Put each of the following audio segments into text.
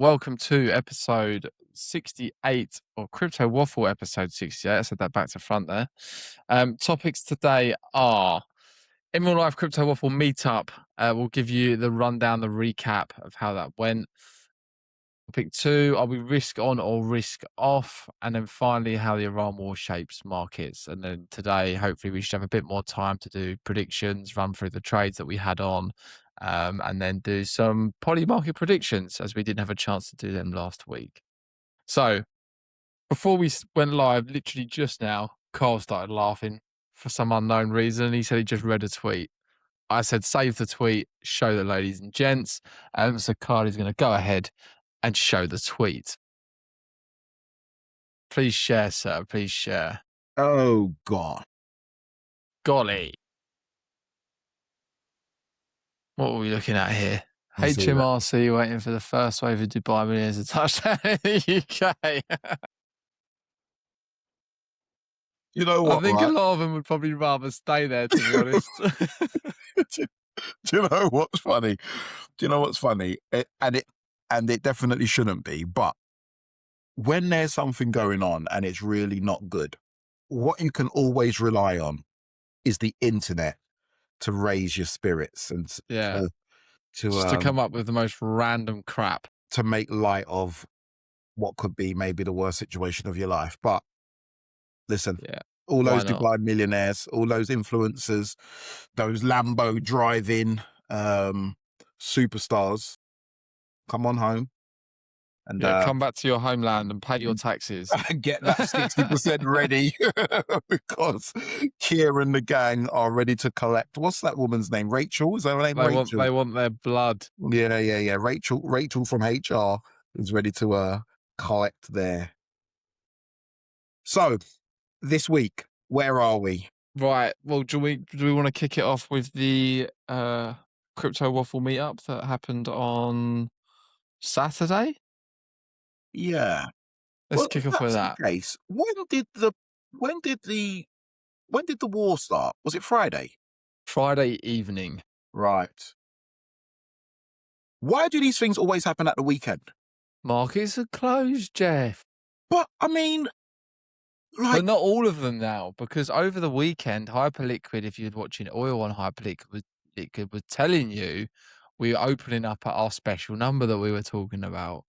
Welcome to episode 68 or Crypto Waffle episode 68. I said that back to front there. Topics today are in real life Crypto Waffle Meetup. We'll give you the rundown, the recap of how that went. Topic 2, are we risk on or risk off? And then finally, how the Iran war shapes markets. And then today, hopefully, we should have a bit more time to do predictions, run through the trades that we had on, and then do some Polymarket predictions, as we didn't have a chance to do them last week. So before we went live, literally just now, Carl started laughing for some unknown reason. He said he just read a tweet. I said, save the tweet, show the ladies and gents. So Carl is going to go ahead and show the tweet. Please share, sir. Please share. Oh, God. Golly. What are we looking at here? HMRC waiting for the first wave of Dubai Millionaires to touchdown in the UK. You know what? I think a lot of them would probably rather stay there, to be honest. Do you know what's funny? And it definitely shouldn't be. But when there's something going on and it's really not good, what you can always rely on is the internet to raise your spirits and to come up with the most random crap to make light of what could be maybe the worst situation of your life. But listen, all those Dubai millionaires, all those influencers, those Lambo driving superstars, come on home and come back to your homeland and pay your taxes. Get that 60% ready because Keir and the gang are ready to collect. What's that woman's name? Rachel? Is that her name? Rachel? They want their blood. Yeah. Rachel from HR is ready to collect their. So this week, where are we? Right. Well, do we want to kick it off with the Crypto Waffle meetup that happened on Saturday? Yeah. Let's kick off with that. Case. When did the war start? Was it Friday? Friday evening. Right. Why do these things always happen at the weekend? Markets are closed, Jeff. But I mean, but not all of them now, because over the weekend, Hyperliquid, if you're watching oil on Hyperliquid, it was telling you we were opening up at our special number that we were talking about.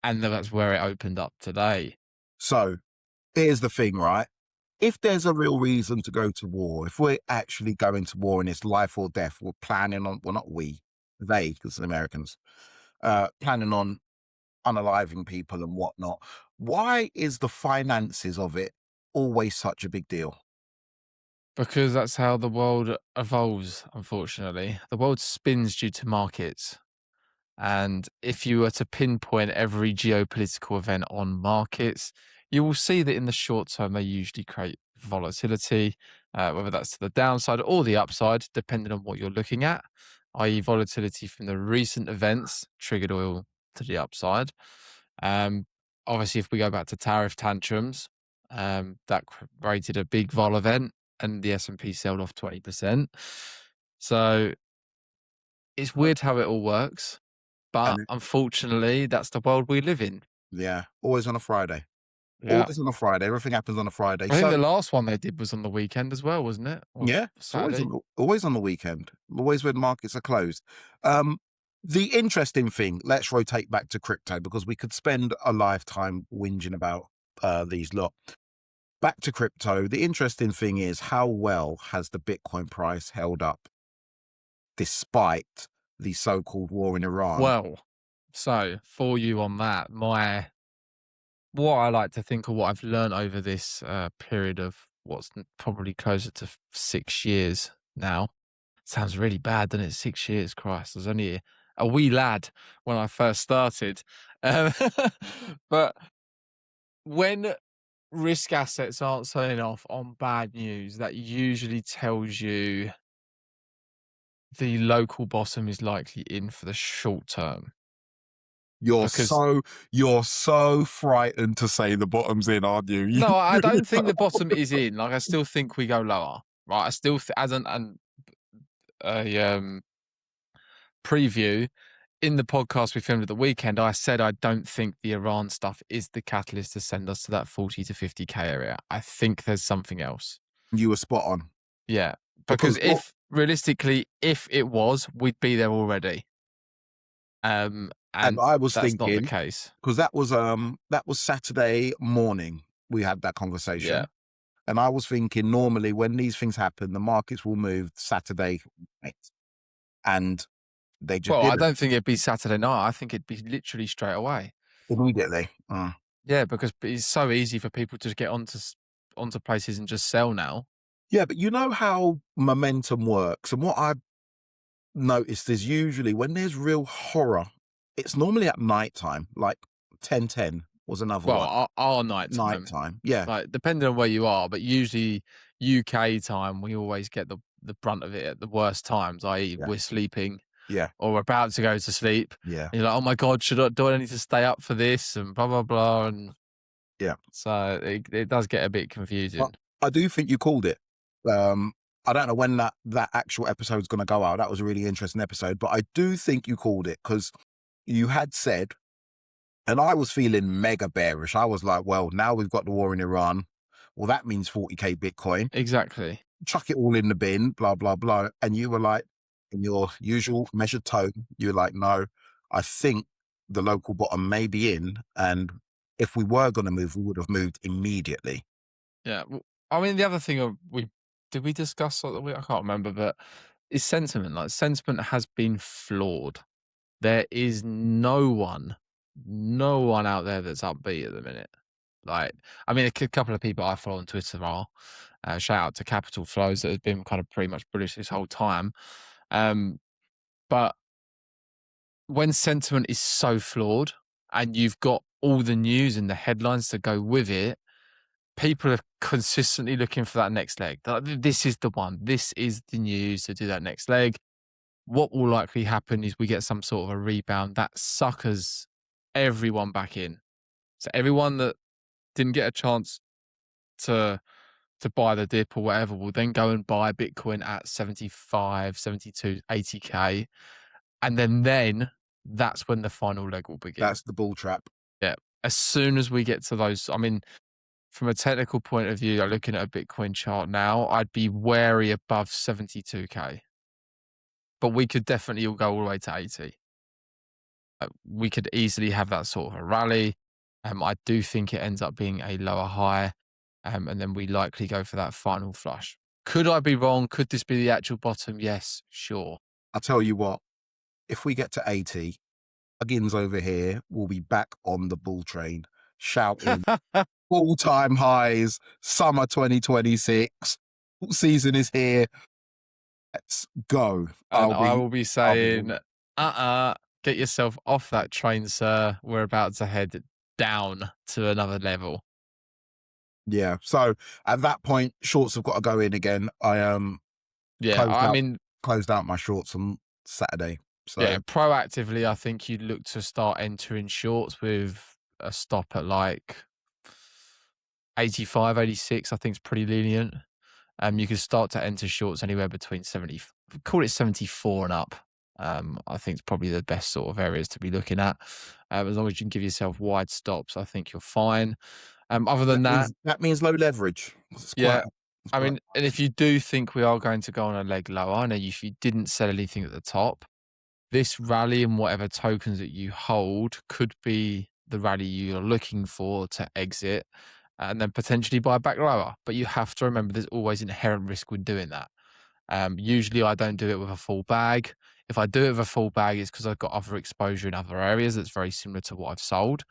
And that's where it opened up today. So here's the thing, right? If there's a real reason to go to war, if we're actually going to war and it's life or death, we're planning on, well, not we, they, because the Americans, planning on unaliving people and whatnot. Why is the finances of it always such a big deal? Because that's how the world evolves, unfortunately. The world spins due to markets. And if you were to pinpoint every geopolitical event on markets, you will see that in the short term, they usually create volatility, whether that's to the downside or the upside, depending on what you're looking at, i.e. volatility from the recent events triggered oil to the upside. Obviously, if we go back to tariff tantrums, that created a big vol event and the S&P sold off 20%. So it's weird how it all works. But unfortunately, that's the world we live in. Yeah, always on a Friday. Yeah. Always on a Friday. Everything happens on a Friday. I think the last one they did was on the weekend as well, wasn't it? Or yeah, always on the weekend. Always when markets are closed. The interesting thing, let's rotate back to crypto because we could spend a lifetime whinging about these lot. Back to crypto. The interesting thing is how well has the Bitcoin price held up despite the so-called war in Iran? Well, so for you on that, what I like to think of what I've learned over this period of what's probably closer to 6 years now. Sounds really bad, doesn't it? 6 years, Christ. I was only a wee lad when I first started. But when risk assets aren't selling off on bad news, that usually tells you the local bottom is likely in for the short term. You're so frightened to say the bottom's in, aren't you? No, I don't think the bottom is in. Like, I still think we go lower, right? I still, as a preview, in the podcast we filmed at the weekend, I said I don't think the Iran stuff is the catalyst to send us to that 40 to 50K area. I think there's something else. You were spot on. Yeah. Because Because what if realistically, if it was, we'd be there already. and And I was that's not the thinking, case. because that was Saturday morning we had that Yeah. conversation. And I was thinking normally when these things happen, the markets will move Saturday night. And they just Well, I didn't don't think it'd be Saturday night. I think it'd be literally straight away. immediately. Yeah, because it's so easy for people to just get onto places and just sell now. Yeah, but you know how momentum works. And what I've noticed is usually when there's real horror, it's normally at nighttime, like 10:10 was another Well, one. our nighttime, Nighttime. Yeah. like depending on where you are, but usually UK time, we always get the brunt of it at the worst times, i.e., Yeah. we're sleeping Yeah. or we're about to go to sleep. Yeah. And you're like, oh my god, do I need to stay up for this and blah blah blah, and Yeah. so it does get a bit But confusing. I do think you called it. I don't know when that actual episode is going to go out. That was a really interesting episode, but I do think you called it because you had said, and I was feeling mega bearish. I was like, well, now we've got the war in Iran. Well, that means 40K Bitcoin. Exactly. Chuck it all in the bin, blah, blah, blah. And you were like, in your usual measured tone, you were like, no, I think the local bottom may be in. And if we were going to move, we would have moved immediately. Yeah. I mean, the other thing did we discuss? I can't remember, but is sentiment. Like sentiment has been flawed. There is no one out there that's upbeat at the minute. Like, I mean, a couple of people I follow on Twitter are. Shout out to Capital Flows that has been kind of pretty much bullish this whole time. But when sentiment is so flawed and you've got all the news and the headlines to go with it, people are consistently looking for that next leg. This is the one. This is the news to do that next leg. What will likely happen is we get some sort of a rebound that suckers everyone back in. So everyone that didn't get a chance to buy the dip or whatever will then go and buy Bitcoin at 75, 72, 80K. And then that's when the final leg will begin. That's the bull trap. Yeah. As soon as we get to those, I mean, from a technical point of view, looking at a Bitcoin chart now, I'd be wary above 72K. But we could definitely all go all the way to 80. We could easily have that sort of a rally. I do think it ends up being a lower high. And then we likely go for that final flush. Could I be wrong? Could this be the actual bottom? Yes, sure. I'll tell you what, if we get to 80, Huggins over here will be back on the bull train, shouting all-time highs, summer 2026, season is here. Let's go. And I will be saying, winning. get yourself off that train, sir. We're about to head down to another level. Yeah. So at that point, shorts have got to go in again. Closed out my shorts on Saturday. So yeah, proactively, I think you'd look to start entering shorts with a stop at like 85, 86. I think it's pretty lenient. You could start to enter shorts anywhere between 70, call it 74 and up. I think it's probably the best sort of areas to be looking at. As long as you can give yourself wide stops, I think you're fine. Other than that means low leverage. I mean, and if you do think we are going to go on a leg lower, and if you didn't sell anything at the top, this rally and whatever tokens that you hold could be the rally you're looking for to exit and then potentially buy back lower. But you have to remember there's always inherent risk with doing that. Usually I don't do it with a full bag. If I do it with a full bag, it's because I've got other exposure in other areas that's very similar to what I've sold.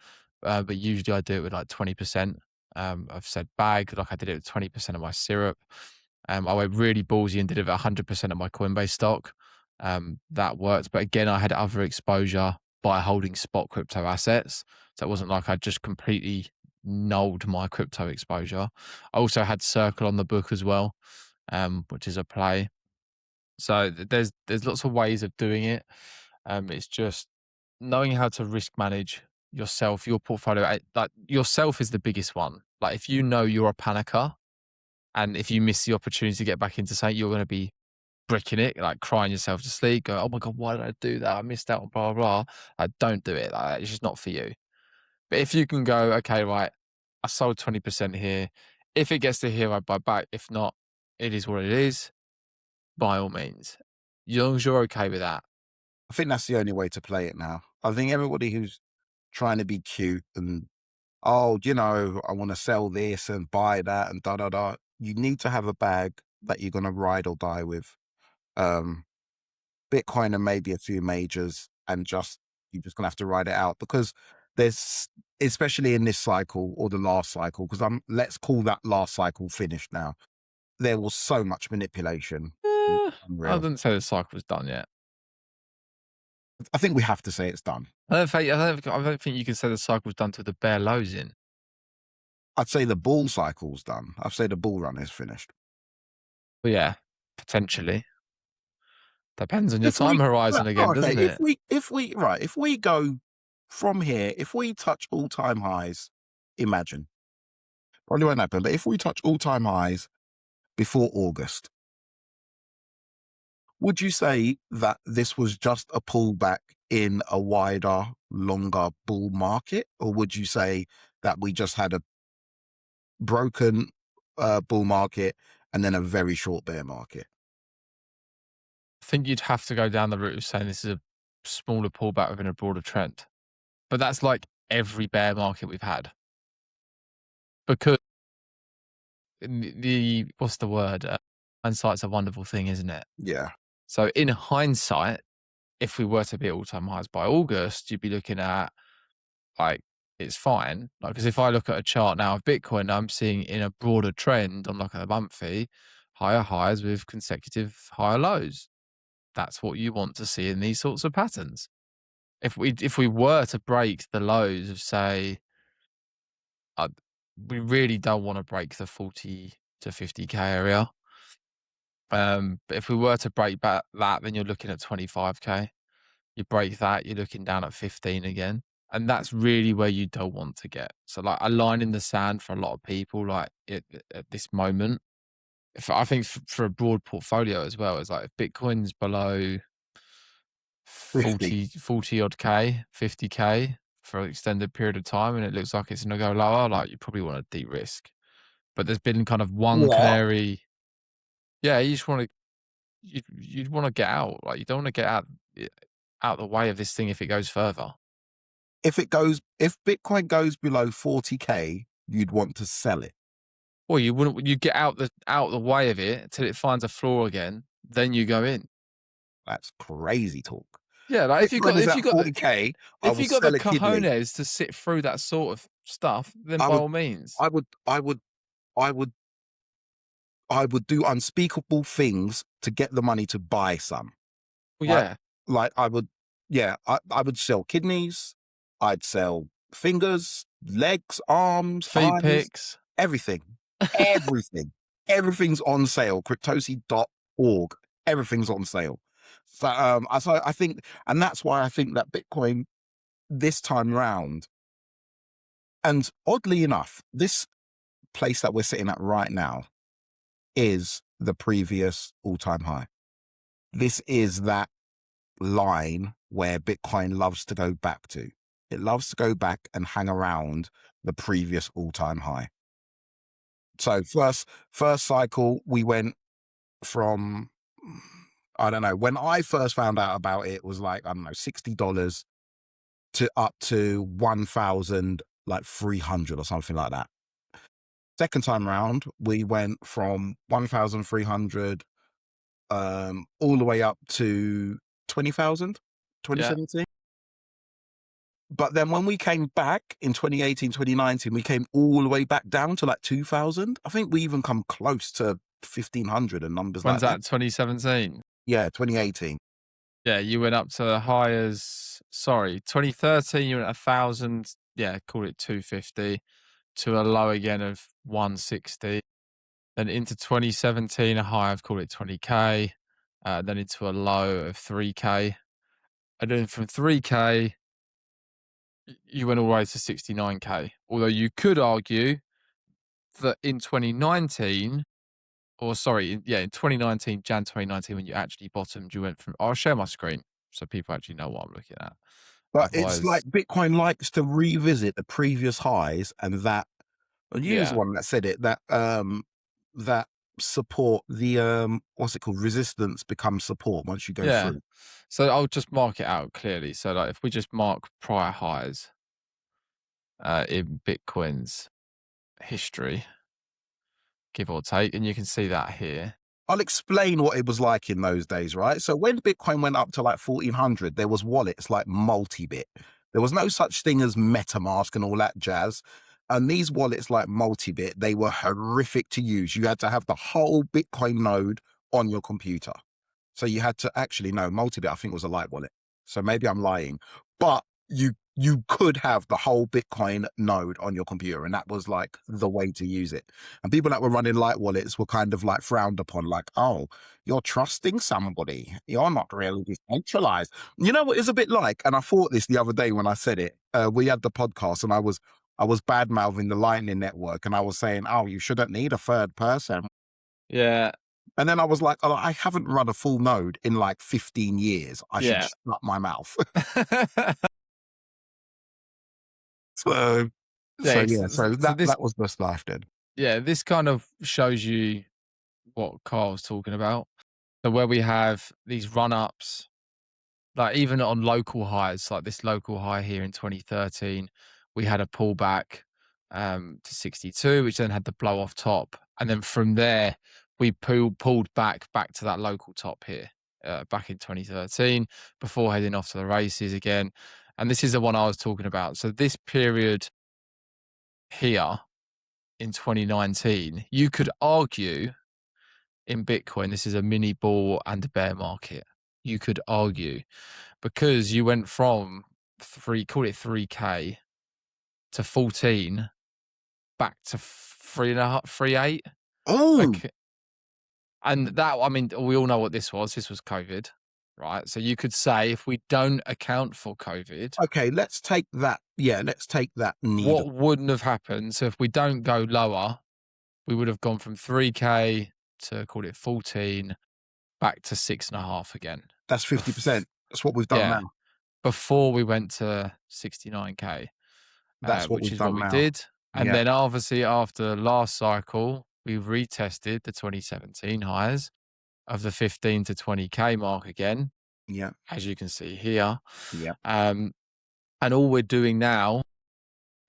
But usually I do it with like 20%. I've said bag, like I did it with 20% of my syrup. I went really ballsy and did it with 100% of my Coinbase stock. That worked. But again, I had other exposure by holding spot crypto assets. So it wasn't like I just completely nulled my crypto exposure. I also had Circle on the book as well, which is a play. So there's lots of ways of doing it. It's just knowing how to risk manage yourself, your portfolio. Like yourself is the biggest one. Like if you know you're a panicker, and if you miss the opportunity to get back into something, you're going to be bricking it, like crying yourself to sleep, go, oh my God, why did I do that? I missed out on blah, blah, blah. Don't do it. Like, it's just not for you. But if you can go, okay, right, I sold 20% here. If it gets to here, I buy back. If not, it is what it is. By all means, as long as you're okay with that. I think that's the only way to play it now. I think everybody who's trying to be cute and, oh, I want to sell this and buy that and da da da. You need to have a bag that you're going to ride or die with. Um, Bitcoin and maybe a few majors, and you're just gonna have to ride it out, because there's, especially in this cycle or the last cycle, because let's call that last cycle finished now. There was so much manipulation. I Unreal. didn't say the cycle was done yet. I think we have to say it's done. I don't think you can say the cycle's done till the bear lows in. I'd say the bull cycle's done. I'd say the bull run is finished. But yeah, potentially. Depends on your If we time horizon again, okay, doesn't it? if we go from here, if we touch all-time highs, imagine. Probably won't happen, but if we touch all-time highs before August, would you say that this was just a pullback in a wider, longer bull market? Or would you say that we just had a broken bull market and then a very short bear market? I think you'd have to go down the route of saying this is a smaller pullback within a broader trend. But that's like every bear market we've had. Because what's the word? Hindsight's a wonderful thing, isn't it? Yeah. So in hindsight, if we were to be at all-time highs by August, you'd be looking at, like, it's fine. Like, because if I look at a chart now of Bitcoin, I'm seeing in a broader trend on like a monthly, higher highs with consecutive higher lows. That's what you want to see in these sorts of patterns. If we were to break the lows of, say, uh, we really don't want to break the 40 to 50k area. But if we were to break back that, then you're looking at 25k. You break that, you're looking down at 15 again. And that's really where you don't want to get. So, like, a line in the sand for a lot of people, like, at this moment, I think for a broad portfolio as well, is like, if Bitcoin's below 50. 40 odd K, 50k for an extended period of time, and it looks like it's going to go lower, like, you probably want to de-risk. But there's been kind of one What? canary. Yeah, you just want to, you'd want to get out. Like, you don't want to get out the way of this thing if it goes further. If Bitcoin goes below 40k, you'd want to sell it. Well, you wouldn't. You get out the way of it till it finds a floor again, then you go in. That's crazy talk. Yeah, like, if you Bitcoin got is if at you got the 40k, I if will you got the sell a kidney. cojones to sit through that sort of stuff, then I by would, all means. I would, I would, I would, I would do unspeakable things to get the money to buy some. Well, Like, yeah, like I would, yeah, I would sell kidneys. I'd sell fingers, legs, arms, feed eyes, pics. everything, everything, everything's on sale. Cryptosi.org, everything's on sale. So, I think, and that's why I think that Bitcoin this time round, and oddly enough, this place that we're sitting at right now is the previous all-time high. This is that line where Bitcoin loves to go back to. It loves to go back and hang around the previous all-time high. So first cycle, we went from, I don't know, when I first found out about it was like, I don't know, $60 to up to 1,000, like 300 or something like that. Second time round, we went from 1,300 all the way up to 20,000, Yeah. 2017. But then when we came back in 2018, 2019, we came all the way back down to like 2,000. I think we even come close to 1,500 and numbers When's like that. that? 2017. Yeah, 2018. Yeah, you went up to the high as 2013. You went 1,000. Yeah, call it 250 to a low again of 160. Then into 2017, a high of, call it 20k. Then into a low of 3k, and then from 3k you went all the way to 69k. Although you could argue that in 2019 or sorry, in 2019, Jan 2019, when you actually bottomed, you went from. I'll share my screen so people actually know what I'm looking at. But it's like Otherwise, Bitcoin likes to revisit the previous highs, and that, and you was yeah, one that said it, that that support, the what's it called, resistance becomes support once you go yeah. through. So I'll just mark it out clearly. So like, if we just mark prior highs in Bitcoin's history, give or take, and you can see that here. I'll explain what it was like in those days, right? So when Bitcoin went up to like 1400, there was wallets like Multibit. There was no such thing as MetaMask and all that jazz. And these wallets like Multibit, they were horrific to use. You had to have the whole Bitcoin node on your computer. So you had to actually, no, Multibit I think was a light wallet. So maybe I'm lying, but you could have the whole Bitcoin node on your computer, and that was like the way to use it. And people that were running light wallets were kind of like frowned upon, like, oh, you're trusting somebody. You're not really decentralized. You know what it's a bit like? And I thought this the other day when I said it. We had the podcast, and I was bad mouthing the Lightning Network, and I was saying, oh, you shouldn't need a third person. Yeah, And then I was like, oh, I haven't run a full node in like 15 years. I should yeah. shut my mouth. So, Yeah, so yeah, so so that this, that was best life then. yeah, this kind of shows you what Carl was talking about. So where we have these run ups, like even on local highs, like this local high here in 2013, we had a pullback to 62, which then had the blow off top, and then from there we pulled back to that local top here back in 2013 before heading off to the races again. And this is the one I was talking about. So this period here in 2019, you could argue in Bitcoin, this is a mini bull and a bear market. You could argue because you went from call it 3K to 14 back to 3.5, 3.8. Oh, Okay. And that, I mean, we all know what this was. This was COVID, right? So you could say if we don't account for COVID, okay. Let's take that. Yeah, let's take that needle. what wouldn't have happened? So if we don't go lower, we would have gone from 3K to call it 14 back to 6.5 again. That's 50%. That's what we've done Yeah, now. before we went to 69K, That's what which we've is what done we now. did. And Yeah, then obviously after last cycle, we retested the 2017 highs of the 15 to 20K mark again, yeah, as you can see here. yeah. Um, and all we're doing now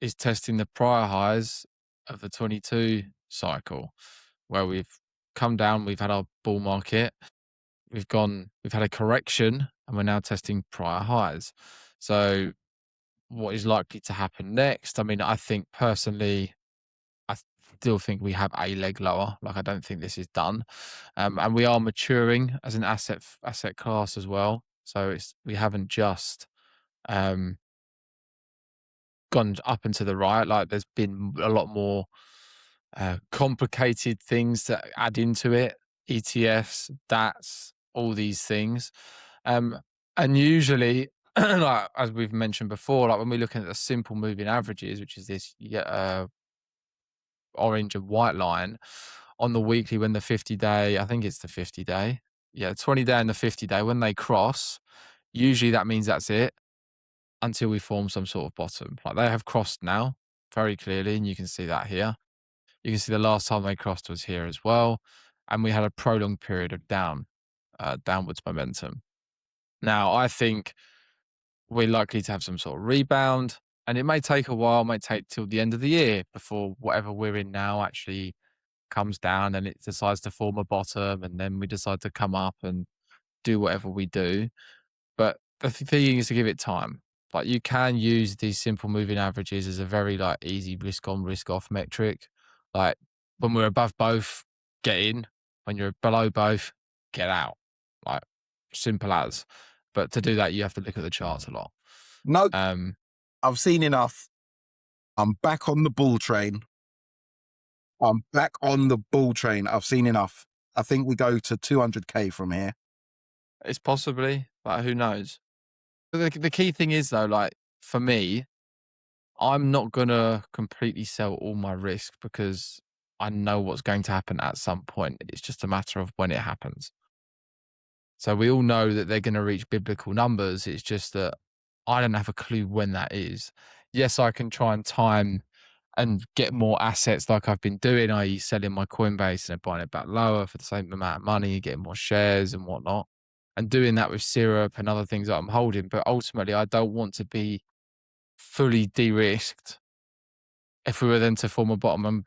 is testing the prior highs of the 22 cycle, where we've come down, we've had our bull market, we've had a correction, and we're now testing prior highs. So what is likely to happen next? I mean, I think personally, I still think we have a leg lower. Like, I don't think this is done, and we are maturing as an asset class as well. So we haven't just um, gone up and to the right. Like, there's been a lot more complicated things that add into it. ETFs, DATs, all these things, and usually. Like, as we've mentioned before, like when we're looking at the simple moving averages, which is this orange and white line on the weekly, when the 50-day, I think it's the 50-day, yeah, 20-day and the 50-day, when they cross, usually that means that's it until we form some sort of bottom. Like, they have crossed now very clearly, and you can see that here. You can see the last time they crossed was here as well, and we had a prolonged period of downwards momentum. Now, I think we're likely to have some sort of rebound, and it may take a while, might take till the end of the year before whatever we're in now actually comes down and it decides to form a bottom, and then we decide to come up and do whatever we do. But the thing is to give it time. Like, you can use these simple moving averages as a very like easy risk on, risk off metric. Like, when we're above both, get in. When you're below both, get out. Like, simple as. But to do that, you have to look at the charts a lot. No, Um, I've seen enough. I'm back on the bull train. I'm back on the bull train. I've seen enough. I think we go to 200K from here. it's possibly, like, who knows? But the key thing is though, like, for me, I'm not gonna completely sell all my risk because I know what's going to happen at some point. It's just a matter of when it happens. So we all know that they're going to reach biblical numbers. It's just that I don't have a clue when that is. Yes, I can try and time and get more assets like I've been doing, i.e. selling my Coinbase and buying it back lower for the same amount of money, getting more shares and whatnot, and doing that with syrup and other things that I'm holding. But ultimately, I don't want to be fully de-risked if we were then to form a bottom and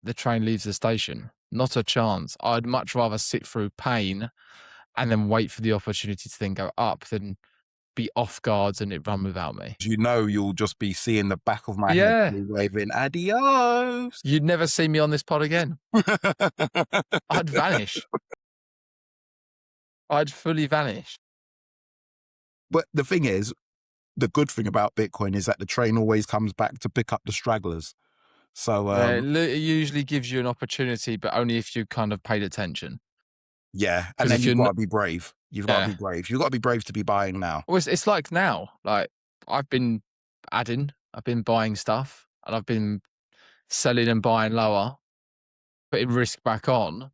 the train leaves the station. Not a chance. I'd much rather sit through pain and then wait for the opportunity to then go up than be off guards and it run without me. You know, you'll just be seeing the back of my head, Yeah. me waving adios. You'd never see me on this pod again. I'd vanish. I'd fully vanish. But the thing is, the good thing about Bitcoin is that the train always comes back to pick up the stragglers. So, It usually gives you an opportunity, but only if you kind of paid attention. yeah. And 'Cause then if you've you're got to n- be brave. You've got to be brave. You've got to be brave to be buying now. Well, it's like now. Like I've been adding, I've been buying stuff, and I've been selling and buying lower, putting risk back on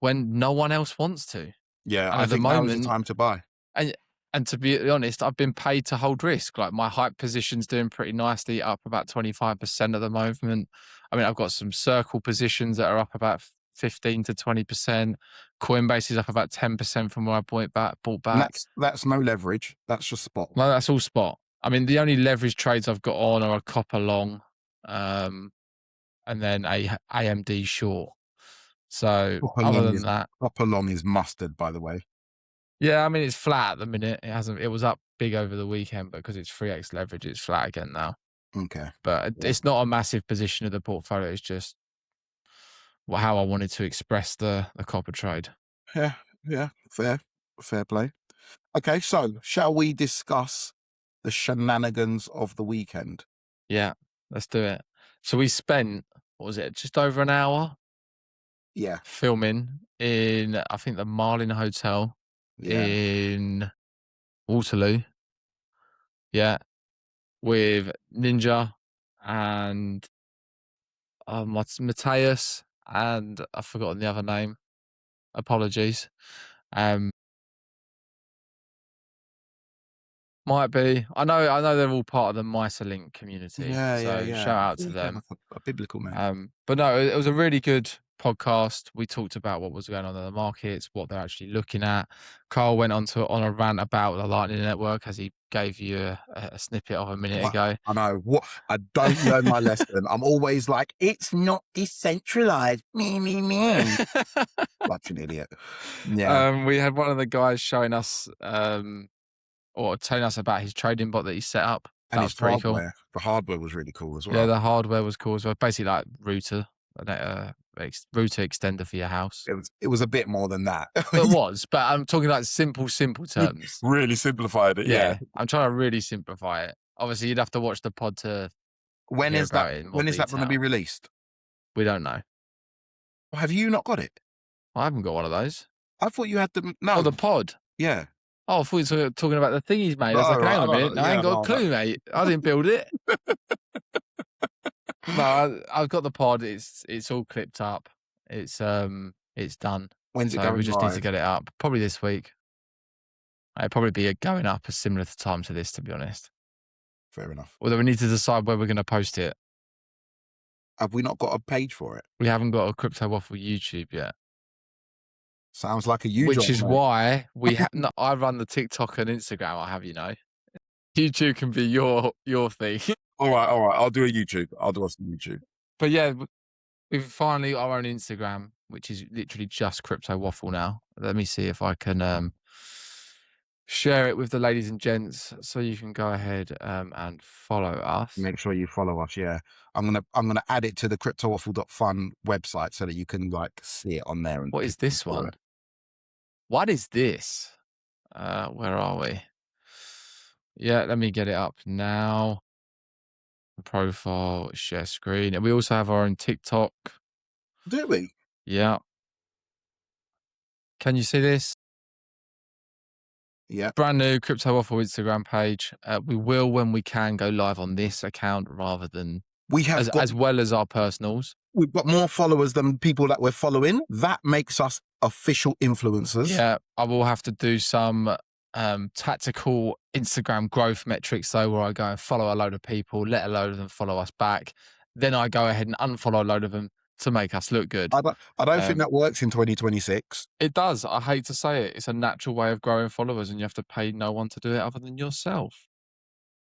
when no one else wants to. Yeah. And I at the think now is the moment, time to buy. and and to be honest, I've been paid to hold risk. Like my hype position's doing pretty nicely, up about 25% at the moment. I mean, I've got some circle positions that are up about 15 to 20%. Coinbase is up about 10% from where I bought And back. that's no leverage. That's just spot. Well, that's all spot. I mean, the only leverage trades I've got on are a copper long, and then a AMD short. So other than that, Proper long is mustard, by the way. yeah, I mean it's flat at the minute. It was up big over the weekend, but because it's 3x leverage, it's flat again now. Okay. But Yeah. it's not a massive position of the portfolio. It's just how I wanted to express the copper trade. Yeah. Yeah. Fair play. Okay. So, shall we discuss the shenanigans of the weekend? Yeah, let's do it. So we spent, what was it, just over an hour Yeah. filming in, I think, the Marlin Hotel Yeah. in Waterloo. Yeah, with Ninja and Mateus, and I've forgotten the other name. Apologies. Might be. I know they're all part of the MiserLink community, so Yeah. shout I out feel to like they're them. like a biblical name. But no, it was a really good podcast. We talked about what was going on in the markets, what they're actually looking at. Carl went on a rant about the Lightning Network, as he gave you a snippet of a minute ago. I know. What? I don't learn my lesson. I'm always like, it's not decentralized. Me. Such an idiot. Yeah. We had one of the guys showing us or telling us about his trading bot that he set up. And That his was pretty cool. hardware. The hardware was really cool as Yeah, well. the hardware was cool as well. Basically, like router extender for your house. It was a bit more than that. It was, but I'm talking like simple terms. Really simplified it. Yeah. I'm trying to really simplify it. Obviously, you'd have to watch the pod to hear about it in more When is that going to be detail. released? We don't know. Have you not got it? I haven't got one of those. I thought you had them. Oh, No. the pod. Yeah. Oh, I thought you were talking about the thing he's made. I was like, Oh, hang on a right. minute. No, I ain't got a clue, mate. I didn't build it. No, I've got the pod. It's all clipped up. It's done. When's it So going we just need to live? get it up. Probably this week. It'd probably be going up a similar time to this, to be honest. Fair enough. Although we need to decide where we're going to post it. Have we not got a page for it? We haven't got a Crypto Waffle YouTube yet. Sounds like a you Which job, is mate. why we have. No, I run the TikTok and Instagram. I have, YouTube can be your thing. All right. I'll do a YouTube. I'll do us on YouTube. But yeah, we've finally got our own Instagram, which is literally just Crypto Waffle now. Let me see if I can share it with the ladies and gents, so you can go ahead and follow us. Make sure you follow us. Yeah, I'm gonna add it to the cryptowaffle.fun website so that you can like see it on there. And What is this one? it. What is this? Where are we? Yeah, let me get it up now. Profile, share screen. And we also have our own TikTok. Do we? Yeah. Can you see this? Yeah. Brand new Crypto Waffle Instagram page. We will, when we can, go live on this account rather than We have got as well as our personals. we've got more followers than people that we're following. That makes us official influencers. Yeah, I will have to do some tactical Instagram growth metrics though, where I go and follow a load of people, let a load of them follow us back. Then I go ahead and unfollow a load of them to make us look good. I don't think that works in 2026. It does. I hate to say it. It's a natural way of growing followers, and you have to pay no one to do it other than yourself.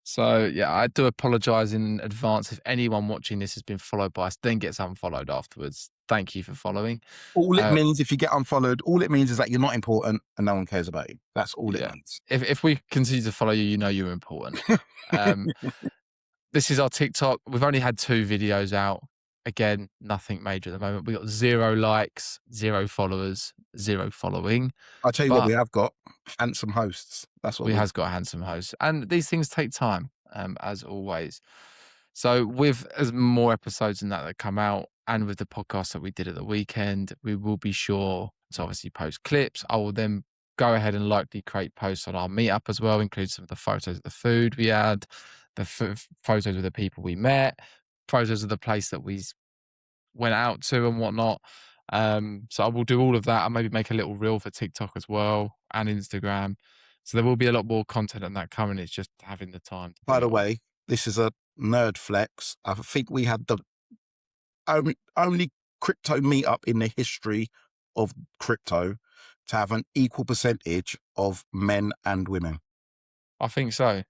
So yeah, I do apologize in advance if anyone watching this has been followed by us, then gets unfollowed afterwards. Thank you for following. All it means, if you get unfollowed, all it means is that you're not important and no one cares about you. That's all it Yeah. means. If we continue to follow you, you know you're important. This is our TikTok. We've only had 2 videos out. Again, nothing major at the moment. We got 0 likes, 0 followers, 0 following. I'll tell you what, But we have got handsome hosts. That's what we has got a handsome host, and these things take time, as always. So with as more episodes than that come out, and with the podcast that we did at the weekend, we will be sure to obviously post clips. I will then go ahead and likely create posts on our meetup as well, include some of the photos of the food we had, the photos of the people we met, photos of the place that we went out to and whatnot. So I will do all of that. I'll maybe make a little reel for TikTok as well and Instagram. So there will be a lot more content on that coming. It's just having the time to By do the it all. way, this is a nerd flex. I think we had the only crypto meetup in the history of crypto to have an equal percentage of men and women. I think so.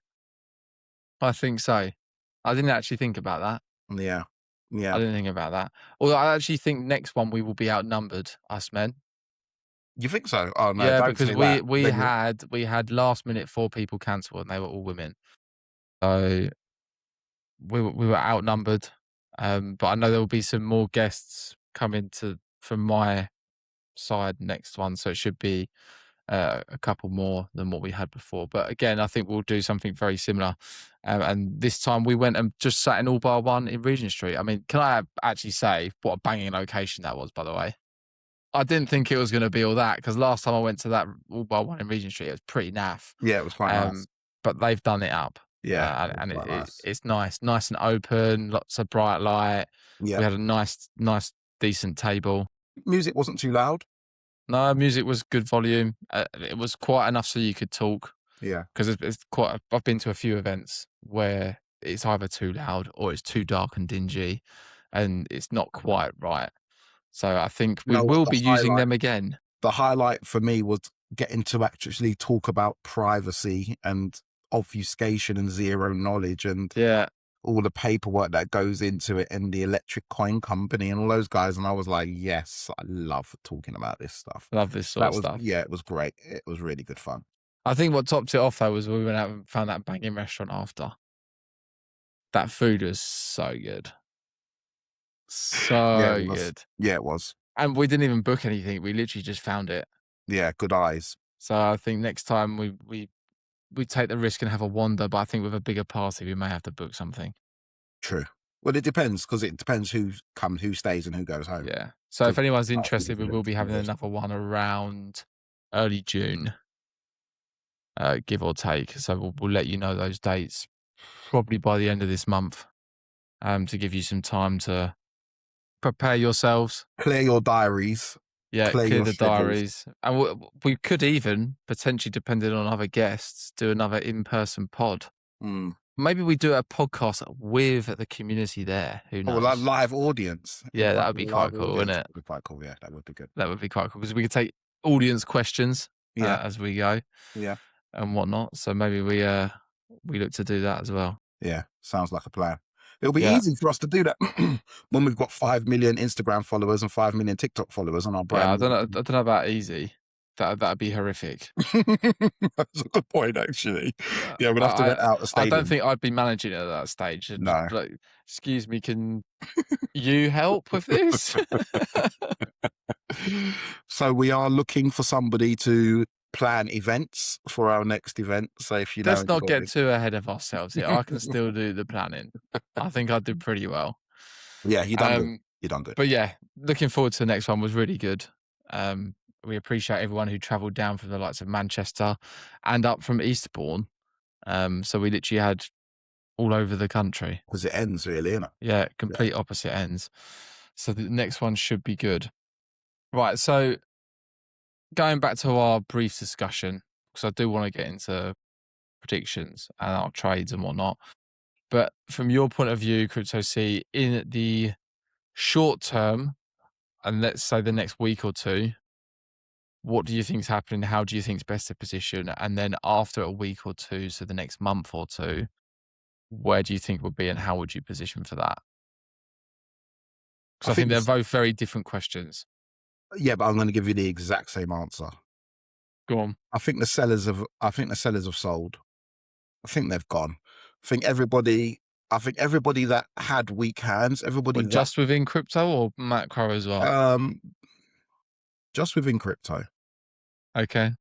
I think so. I didn't actually think about that. Yeah. I Yeah. didn't think about that. Although I actually think next one we will be outnumbered, us men. You think so? Oh no, Yeah, don't because say that. we had last minute 4 people cancel and they were all women. So we were outnumbered. But I know there will be some more guests coming from my side next one, so it should be a couple more than what we had before. But again, I think we'll do something very similar. And this time we went and just sat in All Bar One in Regent Street. I mean, can I actually say what a banging location that was, by the way? I didn't think it was going to be all that, because last time I went to that All Bar One in Regent Street, it was pretty naff. Yeah, it was quite nice. But they've done it up. Yeah, And quite nice. it's nice and open, lots of bright light. Yeah. We had a nice, decent table. Music wasn't too loud. No, music was good volume. It was quiet enough so you could talk. Yeah. Because it's quite. I've been to a few events where it's either too loud or it's too dark and dingy, and it's not quite right. So I think we No, will be using them again. The highlight for me was getting to actually talk about privacy and obfuscation and zero knowledge and Yeah, all the paperwork that goes into it and the electric coin company and all those guys. And I was like, yes, I love talking about this stuff. love this sort of stuff. Yeah, it was great. It was really good fun. I think what topped it off though was we went out and found that banging restaurant after. That food was so good. So good. Yeah, it was. And we didn't even book anything. We literally just found it. Yeah, good eyes. So I think next time we take the risk and have a wander, but I think with a bigger party, we may have to book something. True. Well, it depends, because it depends who comes, who stays and who goes home. Yeah. So if anyone's interested, we will be having risk. another one around early June, give or take. So we'll let you know those dates probably by the end of this month, to give you some time to prepare yourselves. Clear your diaries. Yeah, Clear clear your the schedules. diaries. And we could even, potentially depending on other guests, do another in-person pod. Mm. Maybe we do a podcast with the community there. Who knows? Or a live audience. Yeah, that would be quite cool, wouldn't it? That would be quite cool. Yeah, that would be good. That would be quite cool, because we could take audience questions Yeah. as we go. Yeah. And whatnot. So maybe we look to do that as well. Yeah, sounds like a plan. It'll be Yeah. easy for us to do that when we've got 5 million Instagram followers and 5 million TikTok followers on our brand. Yeah, I don't know about easy. That'd be horrific. That's a good point, actually. Yeah, we'll have to rent out a I stadium. don't think I'd be managing it at that stage. No. Like, excuse me, can you help with this? So we are looking for somebody to plan events for our next event. So if you know, Let's not get too ahead of ourselves here. I can still do the planning. I think I did pretty well. Yeah, you done good. You done good. But yeah, looking forward to the next one. Was really good. We appreciate everyone who travelled down from the likes of Manchester and up from Eastbourne. So we literally had all over the country. Because it ends really, isn't it? Yeah, complete opposite ends. So the next one should be good. Right, so going back to our brief discussion, because I do want to get into predictions and our trades and whatnot. But from your point of view, Crypto C, in the short term, and let's say the next week or two, what do you think is happening? How do you think is best to position? And then after a week or two, so the next month or two, where do you think would be and how would you position for that? I Because I think think they're this, both very different questions. yeah, but I'm going to give you the exact same answer. Go on. I think the sellers have sold. I think they've gone. I think everybody that had weak hands, everybody But that just within crypto or macro as well? um just within crypto. Okay.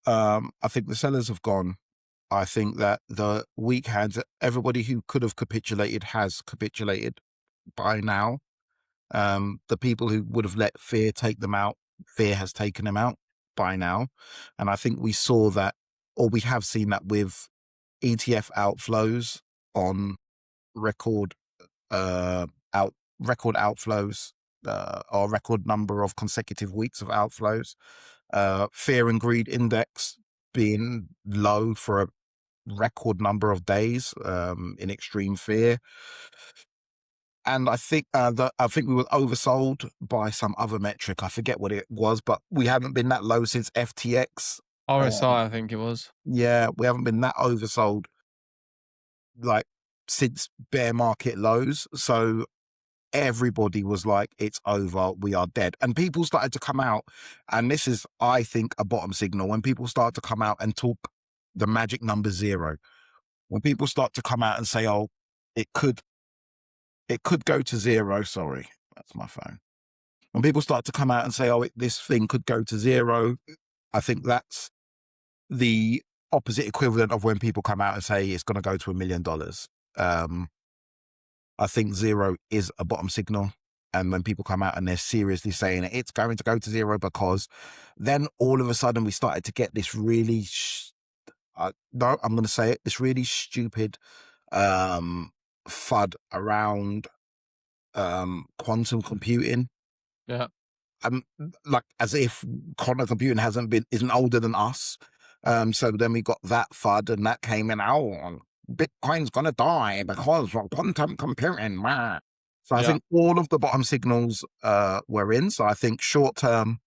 I think the sellers have gone. I think that the weak hands, everybody who could have capitulated has capitulated by now. The people who would have let fear take them out, fear has taken them out by now. And I think we saw that, or we have seen that with ETF outflows on record record outflows, or record number of consecutive weeks of outflows. Fear and greed index being low for a record number of days, in extreme fear. And I think we were oversold by some other metric. I forget what it was, but we haven't been that low since FTX. RSI, I think it was. Yeah, we haven't been that oversold like since bear market lows. So everybody was like, it's over, we are dead. And people started to come out, and this is, I think, a bottom signal. When people start to come out and talk the magic number 0, when people start to come out and say, oh, it could go to 0. Sorry, that's my phone. When people start to come out and say, oh, this thing could go to 0, I think that's the opposite equivalent of when people come out and say it's going to go to $1 million. I think 0 is a bottom signal. And when people come out and they're seriously saying it's going to go to 0, because then all of a sudden we started to get this really, no, I'm going to say it, this really stupid FUD around quantum computing. Yeah. Like as if quantum computing isn't older than us. So then we got that FUD, and that came in. Oh, Bitcoin's gonna die because of quantum computing. So I think all of the bottom signals were in. So I think short term,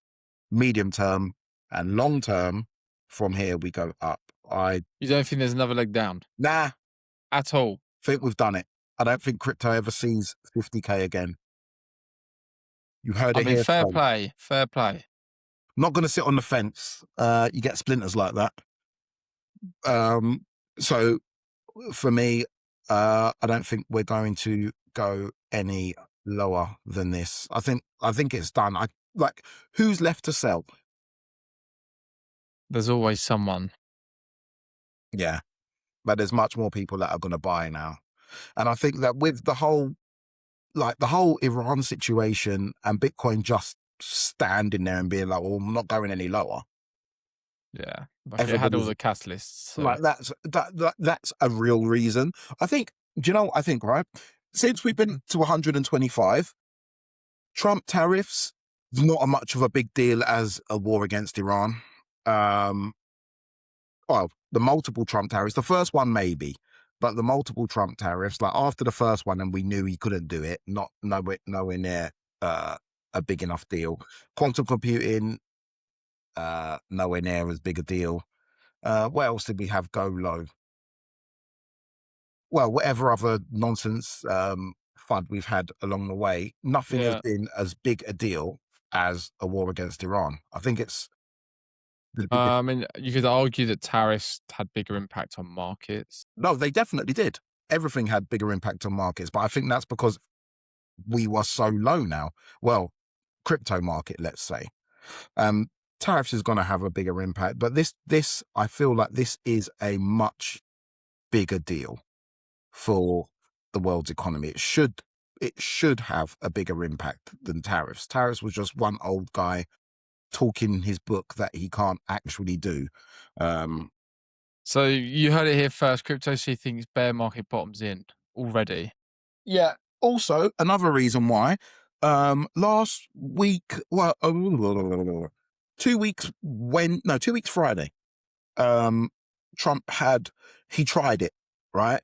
medium term, and long term, from here we go up. You don't think there's another leg down Nah, at all? think we've done it. I don't think crypto ever sees 50K again. You heard I it mean, here fair first. play, fair play. Not going to sit on the fence. You get splinters like that. So for me, I don't think we're going to go any lower than this. I think it's done. Who's left to sell? There's always someone. Yeah, but there's much more people that are going to buy now. And I think that with the whole Iran situation and Bitcoin just standing there and being like, well, I'm not going any lower. Yeah, like it had all the catalysts. So. Like that's a real reason. I think. Do you know what I think? Right, since we've been to 125, Trump tariffs not as much of a big deal as a war against Iran. Well, the multiple Trump tariffs, the first one maybe, but the multiple Trump tariffs, like after the first one, and we knew he couldn't do it. Nowhere near a big enough deal. Quantum computing, nowhere near as big a deal. What else did we have go low? Well, whatever other nonsense FUD we've had along the way, nothing has been as big a deal as a war against Iran. I think it's I mean, you could argue that tariffs had bigger impact on markets. no, they definitely did. Everything had bigger impact on markets, but I think that's because we were so low now. Well, crypto market, let's say. Tariffs is going to have a bigger impact, but this I feel like this is a much bigger deal for the world's economy. It should have a bigger impact than tariffs. Tariffs was just one old guy talking his book that he can't actually do. So you heard it here first. Crypto C thinks bear market bottoms in already. Yeah. Also, another reason why, last week, well, 2 weeks no, 2 weeks Friday, Trump he tried it, right?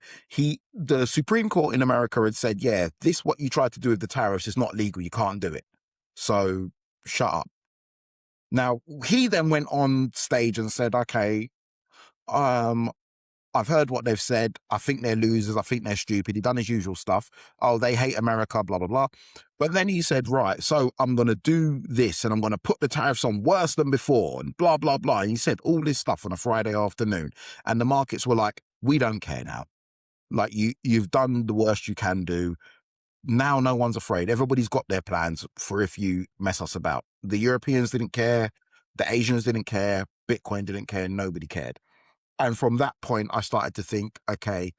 The Supreme Court in America had said, yeah, this, what you tried to do with the tariffs is not legal. You can't do it. So shut up. Now, he then went on stage and said, okay, I've heard what they've said. I think they're losers. I think they're stupid. He done his usual stuff. Oh, they hate America, blah, blah, blah. But then he said, right, so I'm going to do this and I'm going to put the tariffs on worse than before and blah, blah, blah. And he said all this stuff on a Friday afternoon. And the markets were like, we don't care now. Like you've done the worst you can do. Now no one's afraid. Everybody's got their plans for if you mess us about. The Europeans didn't care. The Asians didn't care. Bitcoin didn't care. Nobody cared. And from that point, I started to think, okay,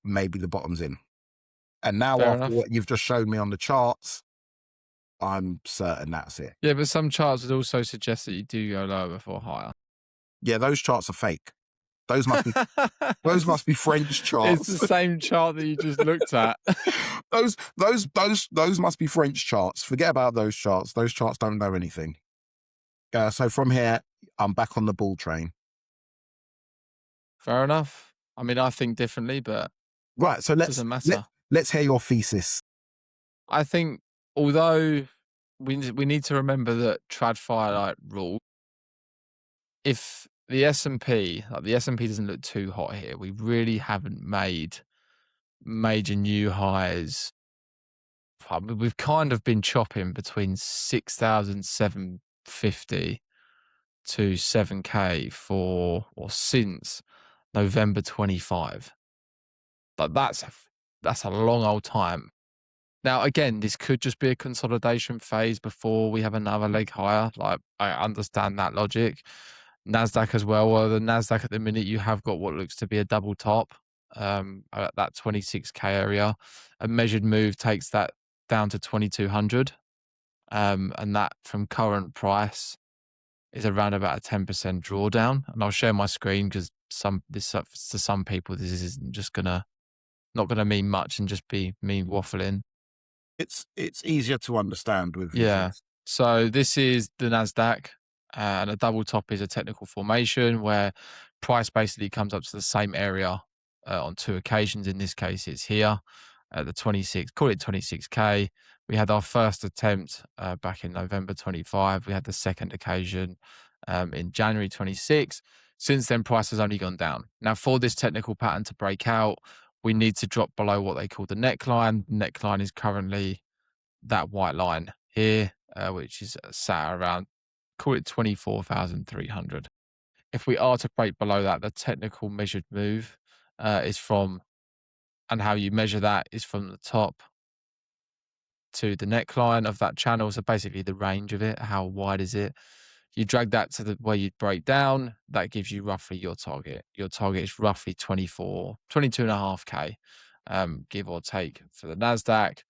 maybe the bottom's in. And now Fair after enough. what you've just shown me on the charts, I'm certain that's it. Yeah, but some charts would also suggest that you do go lower before higher. Yeah, those charts are fake. Those must be French charts. It's the same chart that you just looked at. those must be French charts. Forget about those charts. Those charts don't know anything. So from here, I'm back on the bull train. Fair enough. I mean, I think differently, but Right. So it doesn't matter. let's hear your thesis. I think although we need to remember that TradFi rule, if the S&P, like the S&P doesn't look too hot here, we really haven't made major new highs. We've kind of been chopping between 6,750 to 7K since November 25. But that's a long old time. Now, again, this could just be a consolidation phase before we have another leg higher. Like, I understand that logic. NASDAQ as well. Well, the NASDAQ at the minute, you have got what looks to be a double top at that 26K area. A measured move takes that down to 2,200. And that from current price is around about a 10% drawdown. And I'll share my screen because to some people, this isn't just not gonna mean much and just be me waffling. It's easier to understand with Yeah. visuals. So this is the NASDAQ, and a double top is a technical formation where price basically comes up to the same area on two occasions. In this case, it's here at the 26, call it 26K. We had our first attempt back in November 25. We had the second occasion in January 26. Since then, price has only gone down. Now, for this technical pattern to break out, we need to drop below what they call the neckline. The neckline is currently that white line here, which is sat around, call it 24,300. If we are to break below that, the technical measured move is from, and how you measure that is from the top to the neckline of that channel. So basically the range of it, how wide is it? You drag that to the where you'd break down, that gives you roughly your target. Your target is roughly 22.5K, give or take for the NASDAQ.